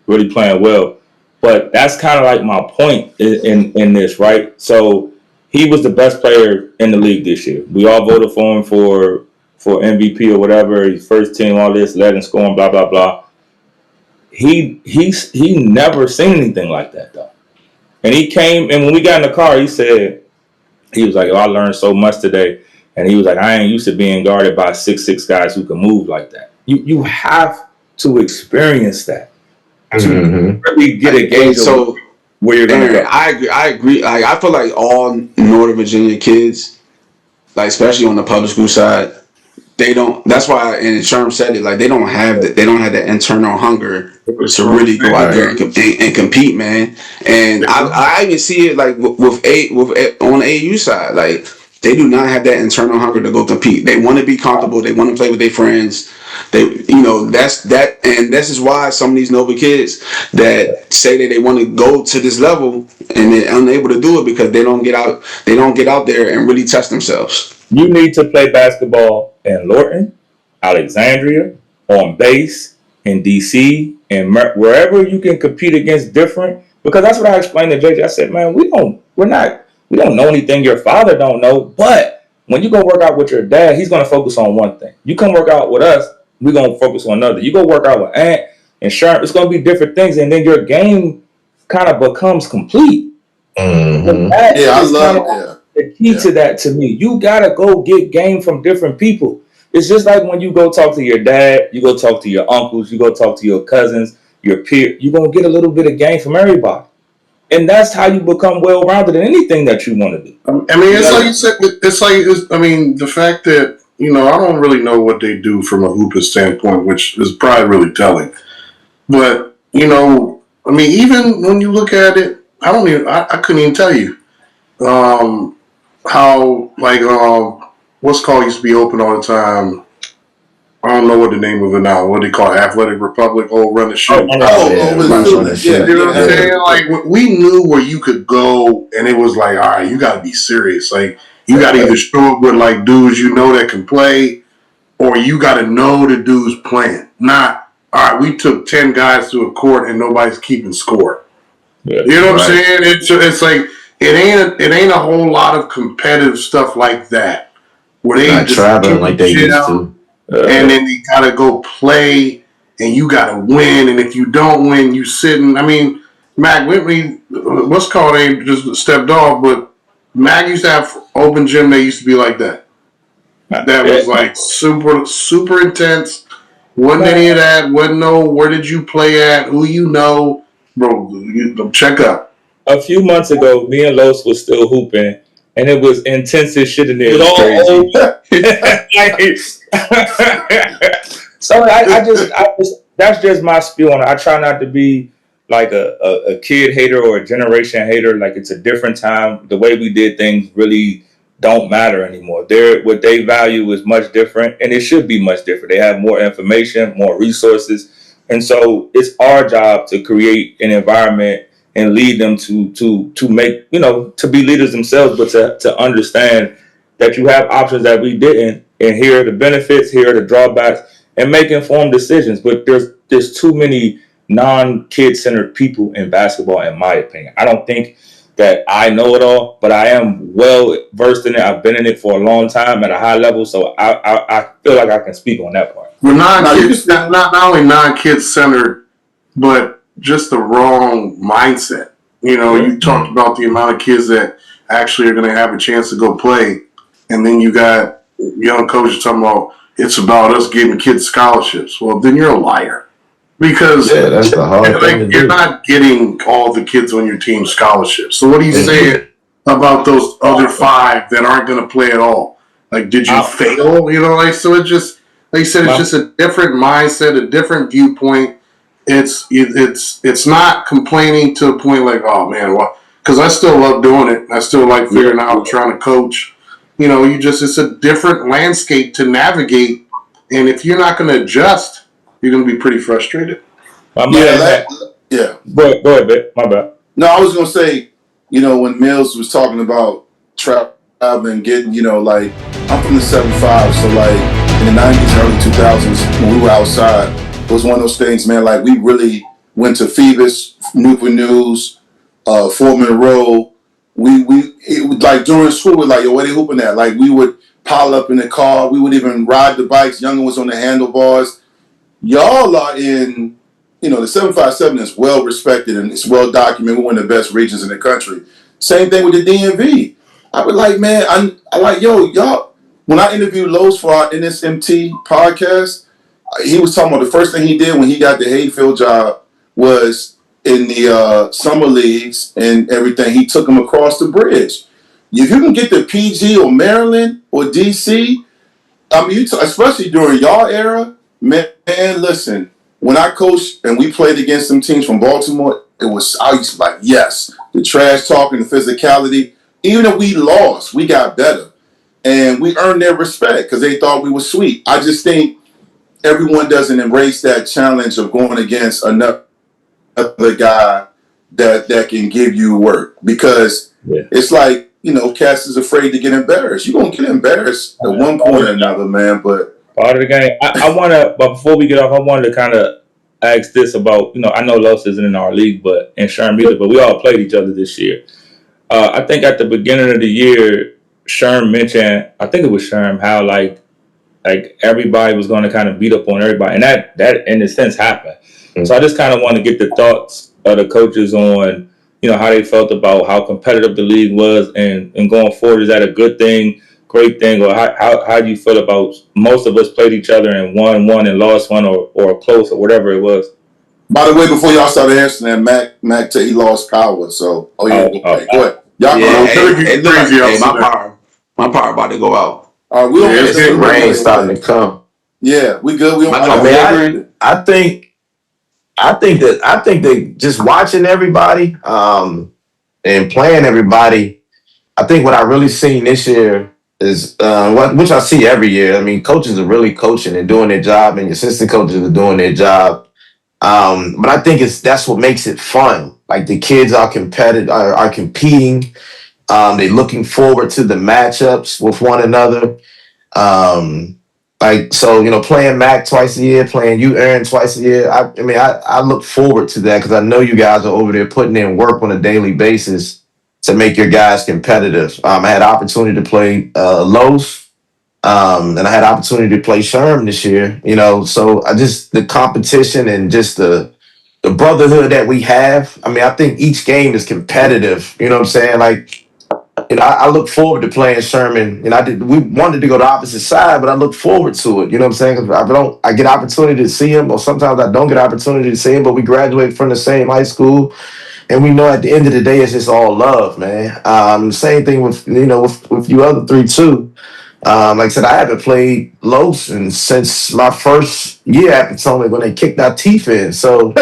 really playing well. But that's kind of like my point in this, right? So he was the best player in the league this year. We all voted for him for MVP or whatever, his first team, all this, led in scoring, blah, blah, blah. He never seen anything like that, though. And he came, and when we got in the car, he said, he was like, I learned so much today. And he was like, I ain't used to being guarded by 6'6" guys who can move like that. You have to experience that to really get a gauge of where you're going to go. I agree. Like, I feel like all Northern Virginia kids, like especially on the public school side, they don't. That's why, and Sherm said it. Like they don't have that internal hunger to really go out there and compete, man. And I even see it like with on the AU side. Like they do not have that internal hunger to go compete. They want to be comfortable. They want to play with their friends. That's that, and this is why some of these Nova kids that say that they want to go to this level and they're unable to do it because they don't get out. They don't get out there and really test themselves. You need to play basketball in Lorton, Alexandria, on base, in DC, and wherever you can compete against different. Because that's what I explained to JJ. I said, man, we don't know anything your father don't know. But when you go work out with your dad, he's going to focus on one thing. You come work out with us, we're going to focus on another. You go work out with Ant and Sherman, it's going to be different things, and then your game kind of becomes complete. I love it. The key to that, to me, you gotta go get game from different people. It's just like when you go talk to your dad, you go talk to your uncles, you go talk to your cousins, your peers. You're gonna get a little bit of game from everybody, and that's how you become well-rounded in anything that you want to do. I mean, it's like you said. The fact that I don't really know what they do from a hooper standpoint, which is probably really telling. But even when you look at it, I couldn't even tell you. How what's called used to be open all the time. I don't know what the name of it now. What do they call it? Athletic Republic? Run the show. You know what I'm saying? Like we knew where you could go, and it was like, all right, you got to be serious. Like you got to either show up with like dudes that can play, or you got to know the dudes playing. Not all right. We took 10 guys to a court and nobody's keeping score. Yeah, you know what I'm saying? It's like. It ain't a whole lot of competitive stuff like that where they not just traveling like they used to, and then they gotta go play, and you gotta win, and if you don't win, you sitting. I mean, Mac Whitney, what's called ain't just stepped off, but Mac used to have open gym. They used to be like that. That was like super super intense. Wasn't any of that. Wasn't no where did you play at? Who bro? Check up. A few months ago, me and Los was still hooping, and it was intense as shit in there. So I just that's just my spiel on it. I try not to be like a kid hater or a generation hater. Like it's a different time. The way we did things really don't matter anymore. What they value is much different, and it should be much different. They have more information, more resources, and so it's our job to create an environment and lead them to make, to be leaders themselves, but to understand that you have options that we didn't, and here are the benefits, here are the drawbacks, and make informed decisions. But there's too many non-kid centered people in basketball, in my opinion. I don't think that I know it all, but I am well versed in it. I've been in it for a long time at a high level, so I feel like I can speak on that part. We're not only non-kid centered, but just the wrong mindset. You talked about the amount of kids that actually are going to have a chance to go play, and then you got young coaches talking about it's about us giving kids scholarships. Well, then you're a liar. Because that's the hard thing to do. You're not getting all the kids on your team scholarships. So what are you saying about those other 5 that aren't going to play at all? Like, did you fail? So it's just, like you said, it's just a different mindset, a different viewpoint. It's not complaining to a point like, oh man, well, because I still love doing it. I still like figuring out, trying to coach. It's a different landscape to navigate, and if you're not going to adjust, you're going to be pretty frustrated. Yeah. Go ahead, Vic. My bad. No, I was going to say, when Mills was talking about traveling, getting, like, I'm from the 75, so, like, in the 90s and early 2000s, when we were outside, it was one of those things, man, like, we really went to Phoebus, Newport News, Fort Monroe. It was like, during school, we're like, yo, where they hooping at? Like, we would pile up in the car. We would even ride the bikes. Younger was on the handlebars. Y'all are in, the 757 is well respected and it's well documented. We're one of the best regions in the country. Same thing with the DMV. I was like, man, I like, yo, y'all. When I interviewed Lowe's for our NSMT podcast, he was talking about the first thing he did when he got the Hayfield job was in the summer leagues and everything. He took him across the bridge. If you can get to PG or Maryland or DC, I mean, especially during y'all era, man, listen, when I coached and we played against some teams from Baltimore, I used to be like, yes, the trash talking, the physicality. Even if we lost, we got better. And we earned their respect because they thought we were sweet. I just think everyone doesn't embrace that challenge of going against another guy that can give you work. Because it's like, Cass is afraid to get embarrassed. You're going to get embarrassed at one point or another, man, but part of the game. I want to, but before we get off, I wanted to kind of ask this about, I know Los isn't in our league, but in Sherman either, but we all played each other this year. I think at the beginning of the year, Sherm mentioned, I think it was Sherm, how like everybody was going to kind of beat up on everybody, and that in a sense happened. Mm-hmm. So I just kind of want to get the thoughts of the coaches on, how they felt about how competitive the league was, and going forward, is that a good thing? Great thing, or how do you feel about most of us played each other and won one and lost one or close or whatever it was? By the way, before y'all started answering that, Mac he lost power. So go ahead. Y'all my power about to go out. We don't it's rain starting to come. Yeah, we good. We don't. I think that just watching everybody and playing everybody, I think what I really seen this year is which I see every year. I mean, coaches are really coaching and doing their job, and assistant coaches are doing their job. But I think that's what makes it fun. Like the kids are are competing. They're looking forward to the matchups with one another. Playing Mac twice a year, playing you, Aaron, twice a year. I look forward to that because I know you guys are over there putting in work on a daily basis to make your guys competitive. I had opportunity to play Lowe's, and I had opportunity to play Sherman this year. So the competition and just the brotherhood that we have. I mean, I think each game is competitive. You know what I'm saying? Like, I look forward to playing Sherman. We wanted to go the opposite side, but I look forward to it. You know what I'm saying? Because I get opportunity to see him, or sometimes I don't get opportunity to see him. But we graduate from the same high school. And we know at the end of the day, it's just all love, man. Same thing with you other three too. Like I said, I haven't played Los since my first year at Potomac when they kicked our teeth in. So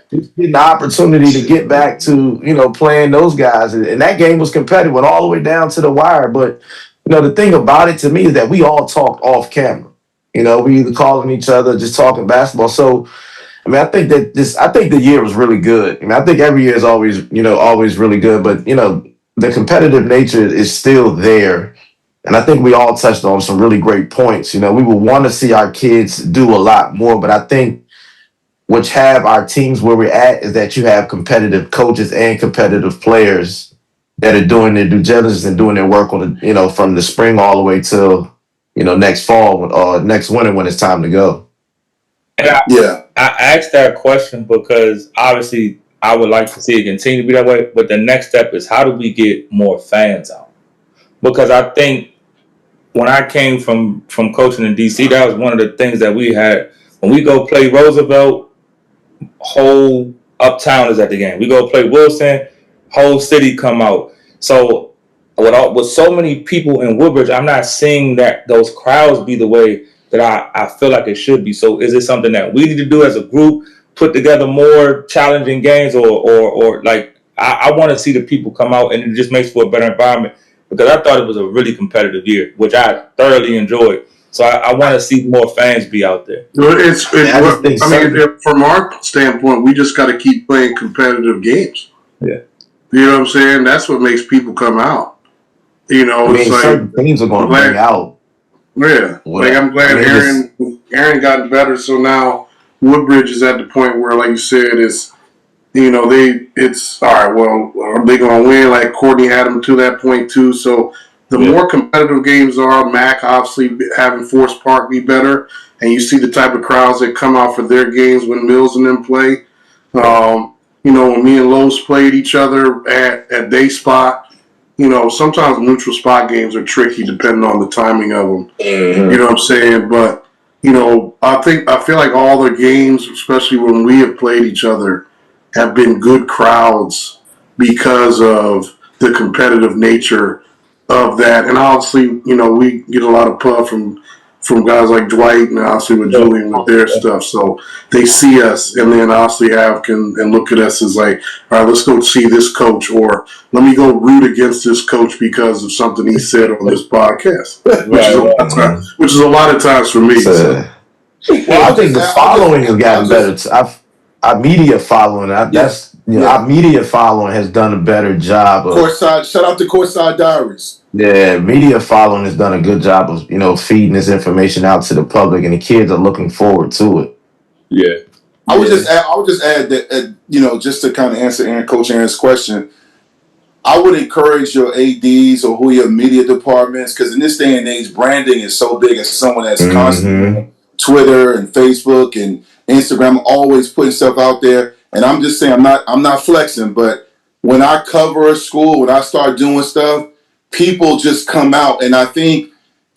just getting the opportunity to get back to playing those guys, and that game was competitive, went all the way down to the wire. But the thing about it to me is that we all talked off camera. We either calling each other, just talking basketball. So, I mean, I think the year was really good. I mean, I think every year is always really good, but, the competitive nature is still there. And I think we all touched on some really great points. We would want to see our kids do a lot more, but I think which have our teams where we're at is that you have competitive coaches and competitive players that are doing their due diligence and doing their work on from the spring all the way till next fall or next winter when it's time to go. And I asked that question because obviously I would like to see it continue to be that way. But the next step is how do we get more fans out? Because I think when I came from coaching in DC, that was one of the things that we had when we go play Roosevelt. Whole uptown is at the game. We go play Wilson, whole city come out. So with so many people in Woodbridge, I'm not seeing that those crowds be the way that I feel like it should be. So is it something that we need to do as a group, put together more challenging games, or like I want to see the people come out and it just makes for a better environment because I thought it was a really competitive year, which I thoroughly enjoyed. So I want to see more fans be out there. From our standpoint, we just got to keep playing competitive games. Yeah. You know what I'm saying? That's what makes people come out. It's like certain teams are going to bring out. Yeah. Like I'm glad Aaron got better. So now Woodbridge is at the point where, like you said, it's all right. Well, are they going to win? Like Courtney had them to that point too. So the more competitive games are, Mac obviously having Forest Park be better, and you see the type of crowds that come out for their games when Mills and them play. When me and Lowe's played each other at day spot, sometimes neutral spot games are tricky depending on the timing of them. Mm-hmm. You know what I'm saying? But, I feel like all the games, especially when we have played each other, have been good crowds because of the competitive nature of that. And obviously, we get a lot of puff from guys like Dwight and obviously with Julian with their stuff. So they see us and then obviously and look at us as like, all right, let's go see this coach, or let me go root against this coach because of something he said on this podcast, which is a lot of times for me. Well, I think the following has gotten better. Our media following, our media following has done a better job of Courtside. Shout out to Courtside Diaries. Yeah, media following has done a good job of feeding this information out to the public, and the kids are looking forward to it. Yeah, I would just add that just to kind of answer Coach Aaron's question, I would encourage your ADs or who your media departments, because in this day and age, branding is so big. As someone that's constantly on Twitter and Facebook and Instagram, always putting stuff out there. And I'm just saying, I'm not flexing, but when I cover a school, when I start doing stuff, people just come out, and I think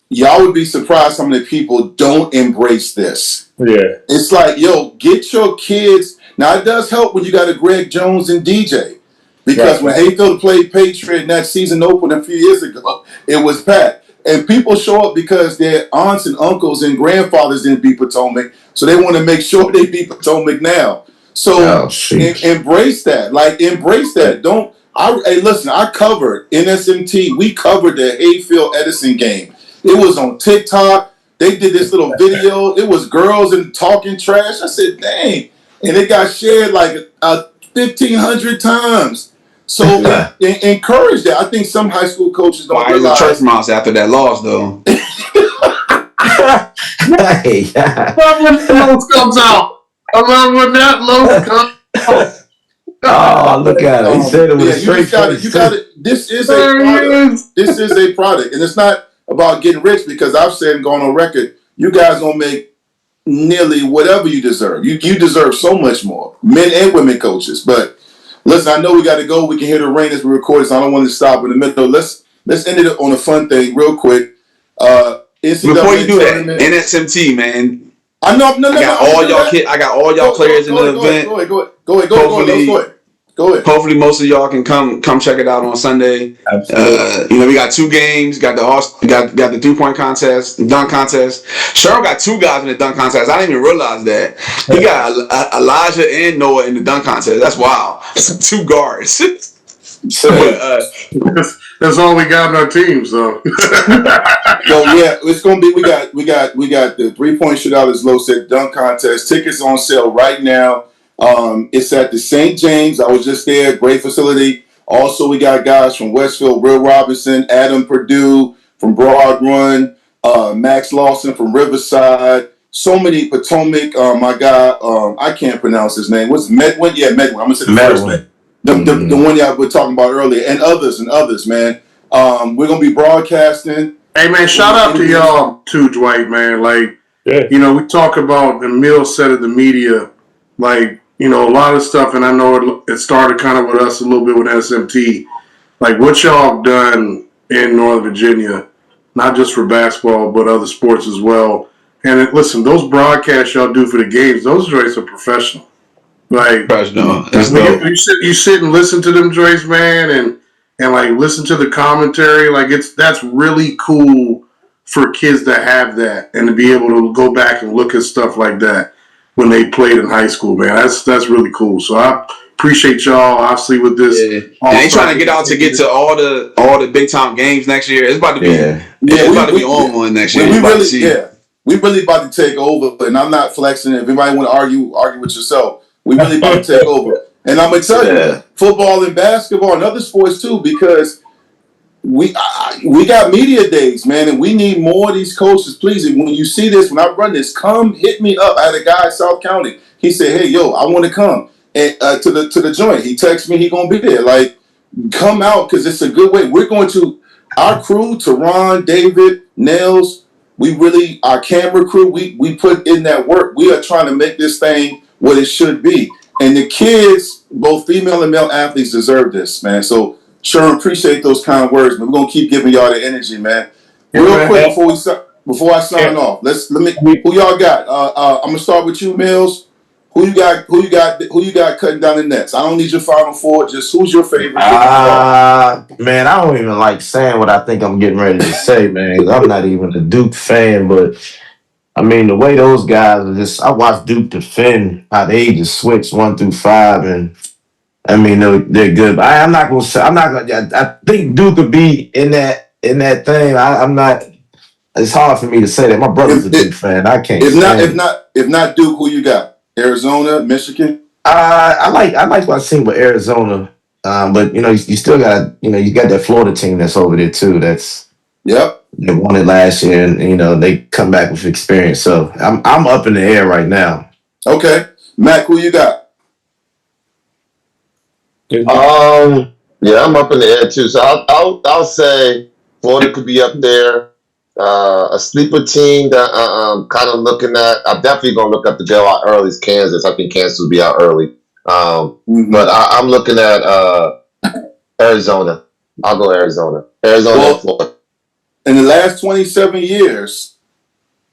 y'all would be surprised how many people don't embrace this. Yeah, it's like, get your kids. Now it does help when you got a Greg Jones and DJ, because when Hayfield played Patriot in that season opener a few years ago, it was packed, and people show up because their aunts and uncles and grandfathers didn't beat Potomac, so they want to make sure they beat Potomac now. So embrace that. Embrace that. Listen, I covered NSMT. We covered the Hayfield Edison game. It was on TikTok. They did this little video. It was girls and talking trash. I said, dang. And it got shared like 1,500 times. So encourage that. I think some high school coaches don't realize. The church mouse after that loss, though. I love when the load comes out. I love when that load comes out. Oh, look at it. He said it was straight face. You got it. This is a product. This is a product. And it's not about getting rich, because I've said and gone on record, you guys gonna make nearly whatever you deserve. You deserve so much more. Men and women coaches. But listen, I know we gotta go. We can hear the rain as we record, so I don't want to stop in the middle. Let's end it on a fun thing real quick. Before you do that, NSMT, man. I know. I got all y'all players in the event. Go ahead. Hopefully, most of y'all can come check it out on Sunday. Absolutely. We got 2 games. Got the 3-point contest, the dunk contest. Sherman got 2 guys in the dunk contest. I didn't even realize that. He got Elijah and Noah in the dunk contest. That's wild. 2 guards. That's all we got in our team. So, yeah, it's gonna be. We got the 3-point shootout is low set dunk contest. Tickets on sale right now. It's at the St. James. I was just there. Great facility. Also, we got guys from Westfield, Will Robinson, Adam Purdue from Broad Run, Max Lawson from Riverside. So many Potomac. My guy, I can't pronounce his name. What's Medwin? Yeah, Medwin. I'm gonna say the first name. The one y'all were talking about earlier, and others, man. We're gonna be broadcasting. hey man, shout out to y'all too, Dwight, man. Like, you know, we talk about the Mills set of the media, like, you know, a lot of stuff, and I know it started kind of with us a little bit with SMT. Like what y'all have done in Northern Virginia, not just for basketball, but other sports as well. And listen, those broadcasts y'all do for the games, those joints are professional. Like, you sit and listen to them joints, man, and like listen to the commentary. Like that's really cool for kids to have that and to be able to go back and look at stuff like that when they played in high school, man. That's really cool. So I appreciate y'all. Obviously, with this, and they trying to get out to get to all the big time games next year. It's about to be it's about to be on one next year. We really about to take over, and I'm not flexing. If anybody want to argue with yourself. We really about to take over. And I'm going to tell you, football and basketball and other sports too, because we got media days, man, and we need more of these coaches. Please, when you see this, when I run this, come hit me up. I had a guy in South County. He said, hey, yo, I want to come and, to the joint. He texted me he going to be there. Like, come out because it's a good way. We're going to, our crew, Teron, David, Nails, our camera crew, we put in that work. We are trying to make this thing what it should be. And the kids, both female and male athletes, deserve this, man. So, Sherman, appreciate those kind words, man. We're gonna keep giving y'all the energy, man. Real quick before I sign off, who y'all got? I'm gonna start with you, Mills. Who you got cutting down the nets? I don't need your final four. Just who's your favorite? Man, I don't even like saying what I think I'm getting ready to say, man. 'Cause I'm not even a Duke fan, but I mean, the way those guys are just, I watched Duke defend how they just switch 1 through 5, and I mean, they're good. But I'm not going to say, I think Duke could be in that thing. I'm not, it's hard for me to say that. My brother's a Duke fan. I can't If not Duke, who you got? Arizona, Michigan? I like what I've seen with Arizona. But, you know, you still got, you got that Florida team that's over there, too. They won it last year, and you know they come back with experience. So I'm up in the air right now. Okay, Mac, who you got? Yeah, I'm up in the air too. So I'll say Florida could be up there. A sleeper team that I'm kind of looking at. I'm definitely gonna look up the go out early is Kansas. I think Kansas will be out early. But I'm looking at Arizona. I'll go Arizona. And Florida. In the last 27 years,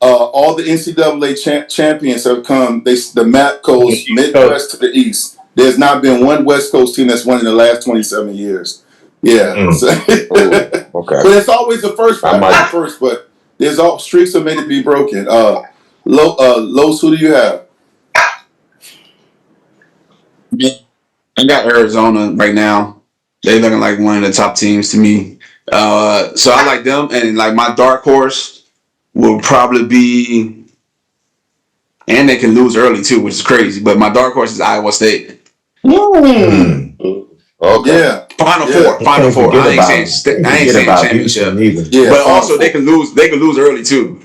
all the NCAA champions have come. The map goes Midwest to the East. There's not been one West Coast team that's won in the last 27 years. Yeah. So, okay. But it's always the first. But there's all streaks are made to be broken. Los, who do you have? I got Arizona right now. They're looking like one of the top teams to me. So I like them, and like my dark horse will probably be, and they can lose early too, which is crazy. But my dark horse is Iowa State. Okay. Yeah. Final four. I ain't saying championship. But also they can lose early too.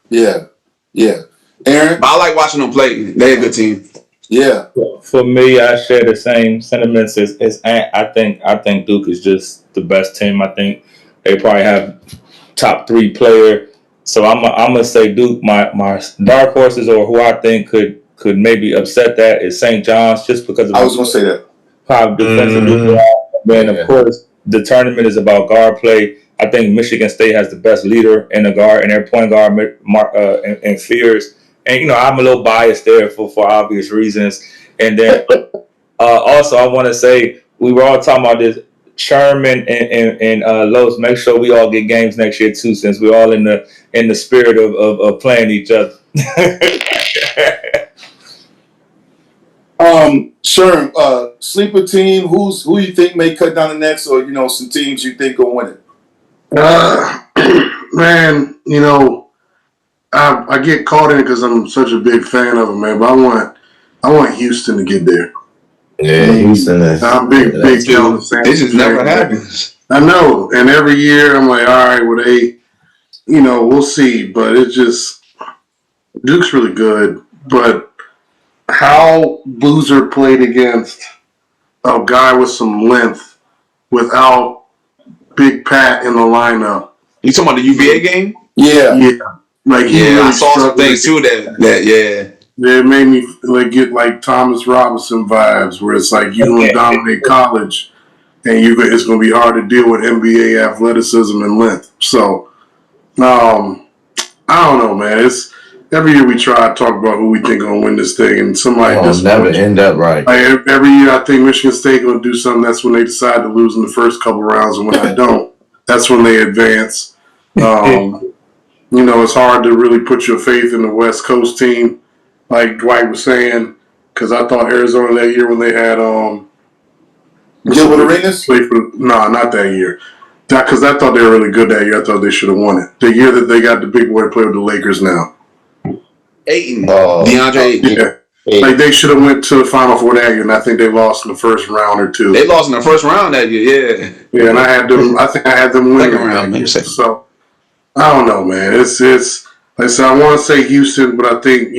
Yeah. Aaron? But I like watching them play. They're a good team. Yeah. For me, I share the same sentiments as Ant. I think Duke is just the best team. I think they probably have top 3 player. So I'm gonna say Duke. My dark horses, or who I think could maybe upset that, is St. John's, just because of I was gonna say that. How defensively. Then of course the tournament is about guard play. I think Michigan State has the best leader in the guard, and their point guard and Fears. And, you know, I'm a little biased there for obvious reasons. And then also I want to say, we were all talking about this, Sherman and Los, make sure we all get games next year too, since we're all in the spirit of playing each other. Sherman, sleeper team. Who you think may cut down the nets, or some teams you think will win it? Man, I get caught in it because I'm such a big fan of them, man. But I want Houston to get there. Yeah, Houston. I'm big Calvin Sanders. This just never happens. I know, and every year I'm like, all right, well we'll see. But it's just Duke's really good, but how Boozer played against a guy with some length without Big Pat in the lineup. You talking about the UVA game? Yeah. Like I saw some things too that it made me get like Thomas Robinson vibes, where it's like you gonna dominate college, and it's gonna be hard to deal with NBA athleticism and length. So, I don't know, man. It's every year we try to talk about who we think gonna win this thing, and somebody just never end up right. Like every year, I think Michigan State gonna do something. That's when they decide to lose in the first couple rounds, and when I don't, that's when they advance. It's hard to really put your faith in the West Coast team, like Dwight was saying, because I thought Arizona that year when they had Gilbert Arenas? No, not that year. Because I thought they were really good that year. I thought they should have won it. The year that they got the big boy to play with the Lakers now. Ayton. DeAndre Ayton. Yeah. Like they should have went to the Final Four that year, and I think they lost in the first round or two. They lost in the first round that year, yeah. Yeah, and I think I had them winning round, that year. So I don't know, man. It's like I said, I want to say Houston, but I think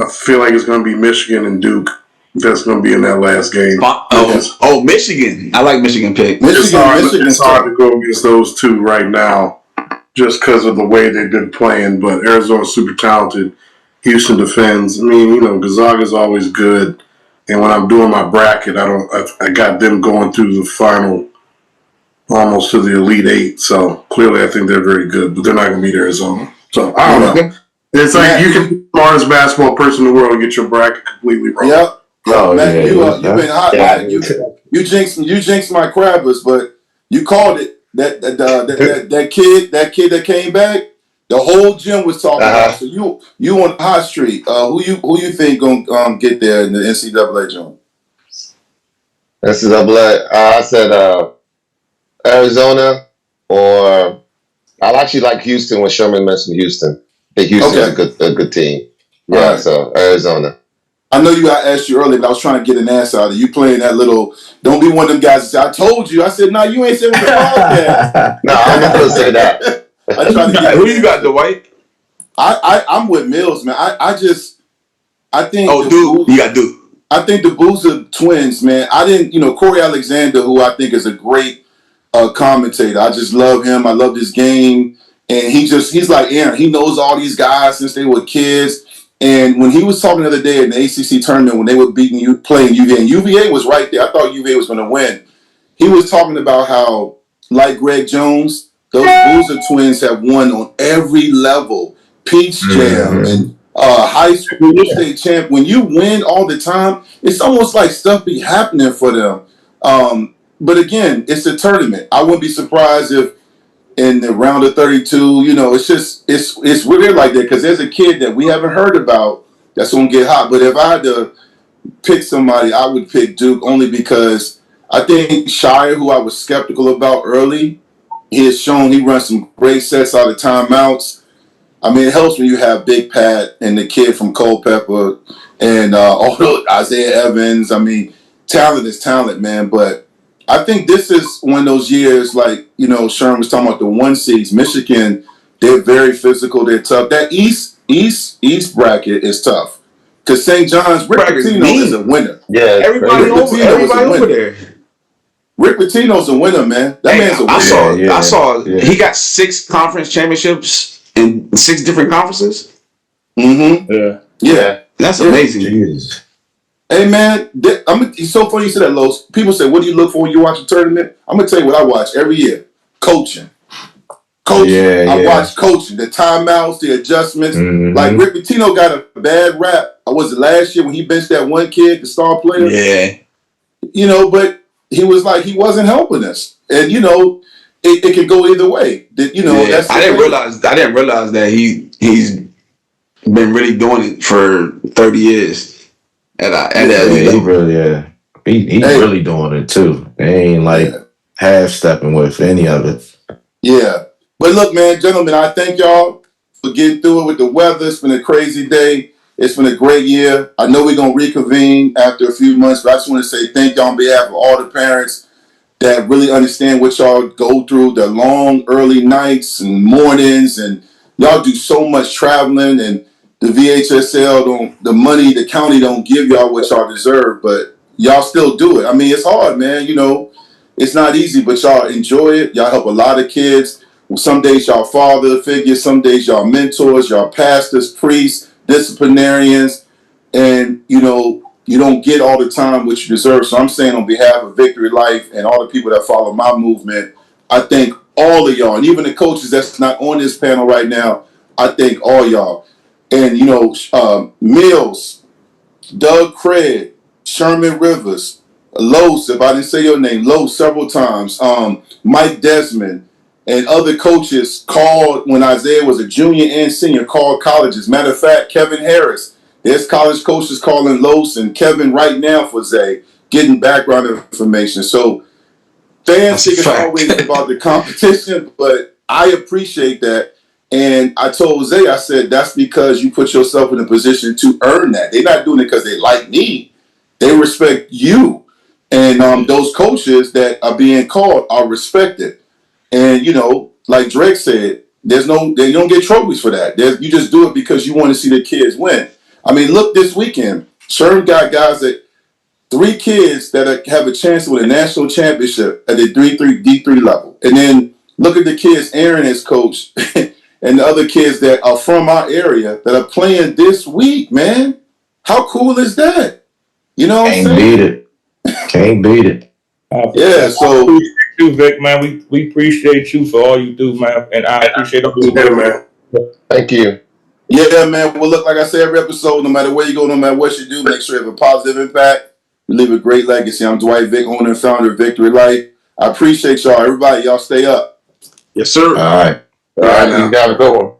I feel like it's going to be Michigan and Duke that's going to be in that last game. Michigan. I like Michigan pick. It's hard to go against those two right now, just because of the way they've been playing. But Arizona's super talented. Houston defends. I mean, Gonzaga's always good. And when I'm doing my bracket, I got them going through the final, almost to the Elite Eight. So clearly, I think they're very good, but they're not going to beat Arizona. So I don't know. It's like you can be the smartest basketball person in the world and get your bracket completely wrong. Yep. Man, you've been hot. Yeah. You jinxed my Crabbers, but you called it. That kid that came back, the whole gym was talking about. So you on the hot streak. Who you think gonna get there in the NCAA, John? NCAA. I said Arizona, or I actually like Houston when Sherman mentioned Houston. I think Houston's a good team. Yeah, right. So Arizona. I know I asked you earlier, but I was trying to get an answer out of you playing that little. Don't be one of them guys that say, I told you. I said, no, you ain't saying with the podcast. No, I'm not going to say that. I tried to get who you got, Dwight? I'm with Mills, man. I think. Oh, Duke. You got Duke. I think the Boozer twins, man. I didn't, Corey Alexander, who I think is a great commentator. I just love him. I love this game. And he's like Aaron. He knows all these guys since they were kids. And when he was talking the other day in the ACC tournament, when they were playing UVA, and UVA was right there. I thought UVA was going to win. He was talking about how, like Greg Jones, those Boozer twins have won on every level. Peach Jams and high school state champ. When you win all the time, it's almost like stuff be happening for them. But again, it's a tournament. I wouldn't be surprised if in the round of 32, it's weird like that because there's a kid that we haven't heard about that's going to get hot. But if I had to pick somebody, I would pick Duke only because I think Shire, who I was skeptical about early, he has shown he runs some great sets out of timeouts. I mean, it helps when you have Big Pat and the kid from Culpeper and Isaiah Evans. I mean, talent is talent, man. But I think this is one of those years, like, Sherman was talking about the 1 seeds. Michigan, they're very physical. They're tough. That East bracket is tough. Because St. John's, Rick Pitino is a winner. Yeah, everybody over there. Rick Pitino's a winner, man. That man's a winner. I saw he got 6 conference championships in 6 different conferences. Mm-hmm. Yeah. That's amazing. Jesus. Hey, man, it's so funny you said that, Los. People say, what do you look for when you watch a tournament? I'm going to tell you what I watch every year. Coaching. I watch coaching. The timeouts, the adjustments. Mm-hmm. Like, Rick Pitino got a bad rap. Was it last year when he benched that one kid, the star player? Yeah. But he was like, he wasn't helping us. And, it could go either way. That's I didn't realize that he's been really doing it for 30 years. at that Yeah, elite he level. really, he Hey, really doing it too. They ain't like yeah. half stepping with any of it. Yeah. But look, man, gentlemen, I thank y'all for getting through it with the weather. It's been a crazy day. It's been a great year. I know we're going to reconvene after a few months, but I just want to say thank y'all on behalf of all the parents that really understand what y'all go through, the long, early nights and mornings, and y'all do so much traveling, and the VHSL the money, the county don't give y'all what y'all deserve, but y'all still do it. I mean, it's hard, man. You know, it's not easy, but y'all enjoy it. Y'all help a lot of kids. Some days y'all father figures, some days y'all mentors, y'all pastors, priests, disciplinarians, and you don't get all the time what you deserve. So I'm saying on behalf of Victory Life and all the people that follow my movement, I thank all of y'all, and even the coaches that's not on this panel right now. I thank all y'all, and Mills, Doug Craig, Sherman Rivers, Los, if I didn't say your name, Los several times, Mike Desmond, and other coaches called when Isaiah was a junior and senior, called colleges. Matter of fact, Kevin Harris, there's college coaches calling Los and Kevin right now for Zay, getting background information. So fans That's a think it's fact. always about the competition, but I appreciate that. And I told Zay, I said, that's because you put yourself in a position to earn that. They're not doing it because they like me. They respect you. And those coaches that are being called are respected. And, like Drake said, they don't get trophies for that. You just do it because you want to see the kids win. I mean, look this weekend. Sherman got guys that 3 kids that have a chance to win a national championship at the D3 level. And then look at the kids Aaron has coached and the other kids that are from our area that are playing this week, man. How cool is that? You know what I'm Can't beat saying? it. Can't beat it. Yeah, I so appreciate you, Vic, man. We appreciate you for all you do, man. And I appreciate all Yeah, man. Thank you. yeah, man. Well, look, like I say every episode, no matter where you go, no matter what you do, make sure you have a positive impact. You leave a great legacy. I'm Dwight Vick, owner and founder of Victory Life. I appreciate y'all. Everybody, y'all stay up. Yes, sir. All right. All All right right, now. you got a good one.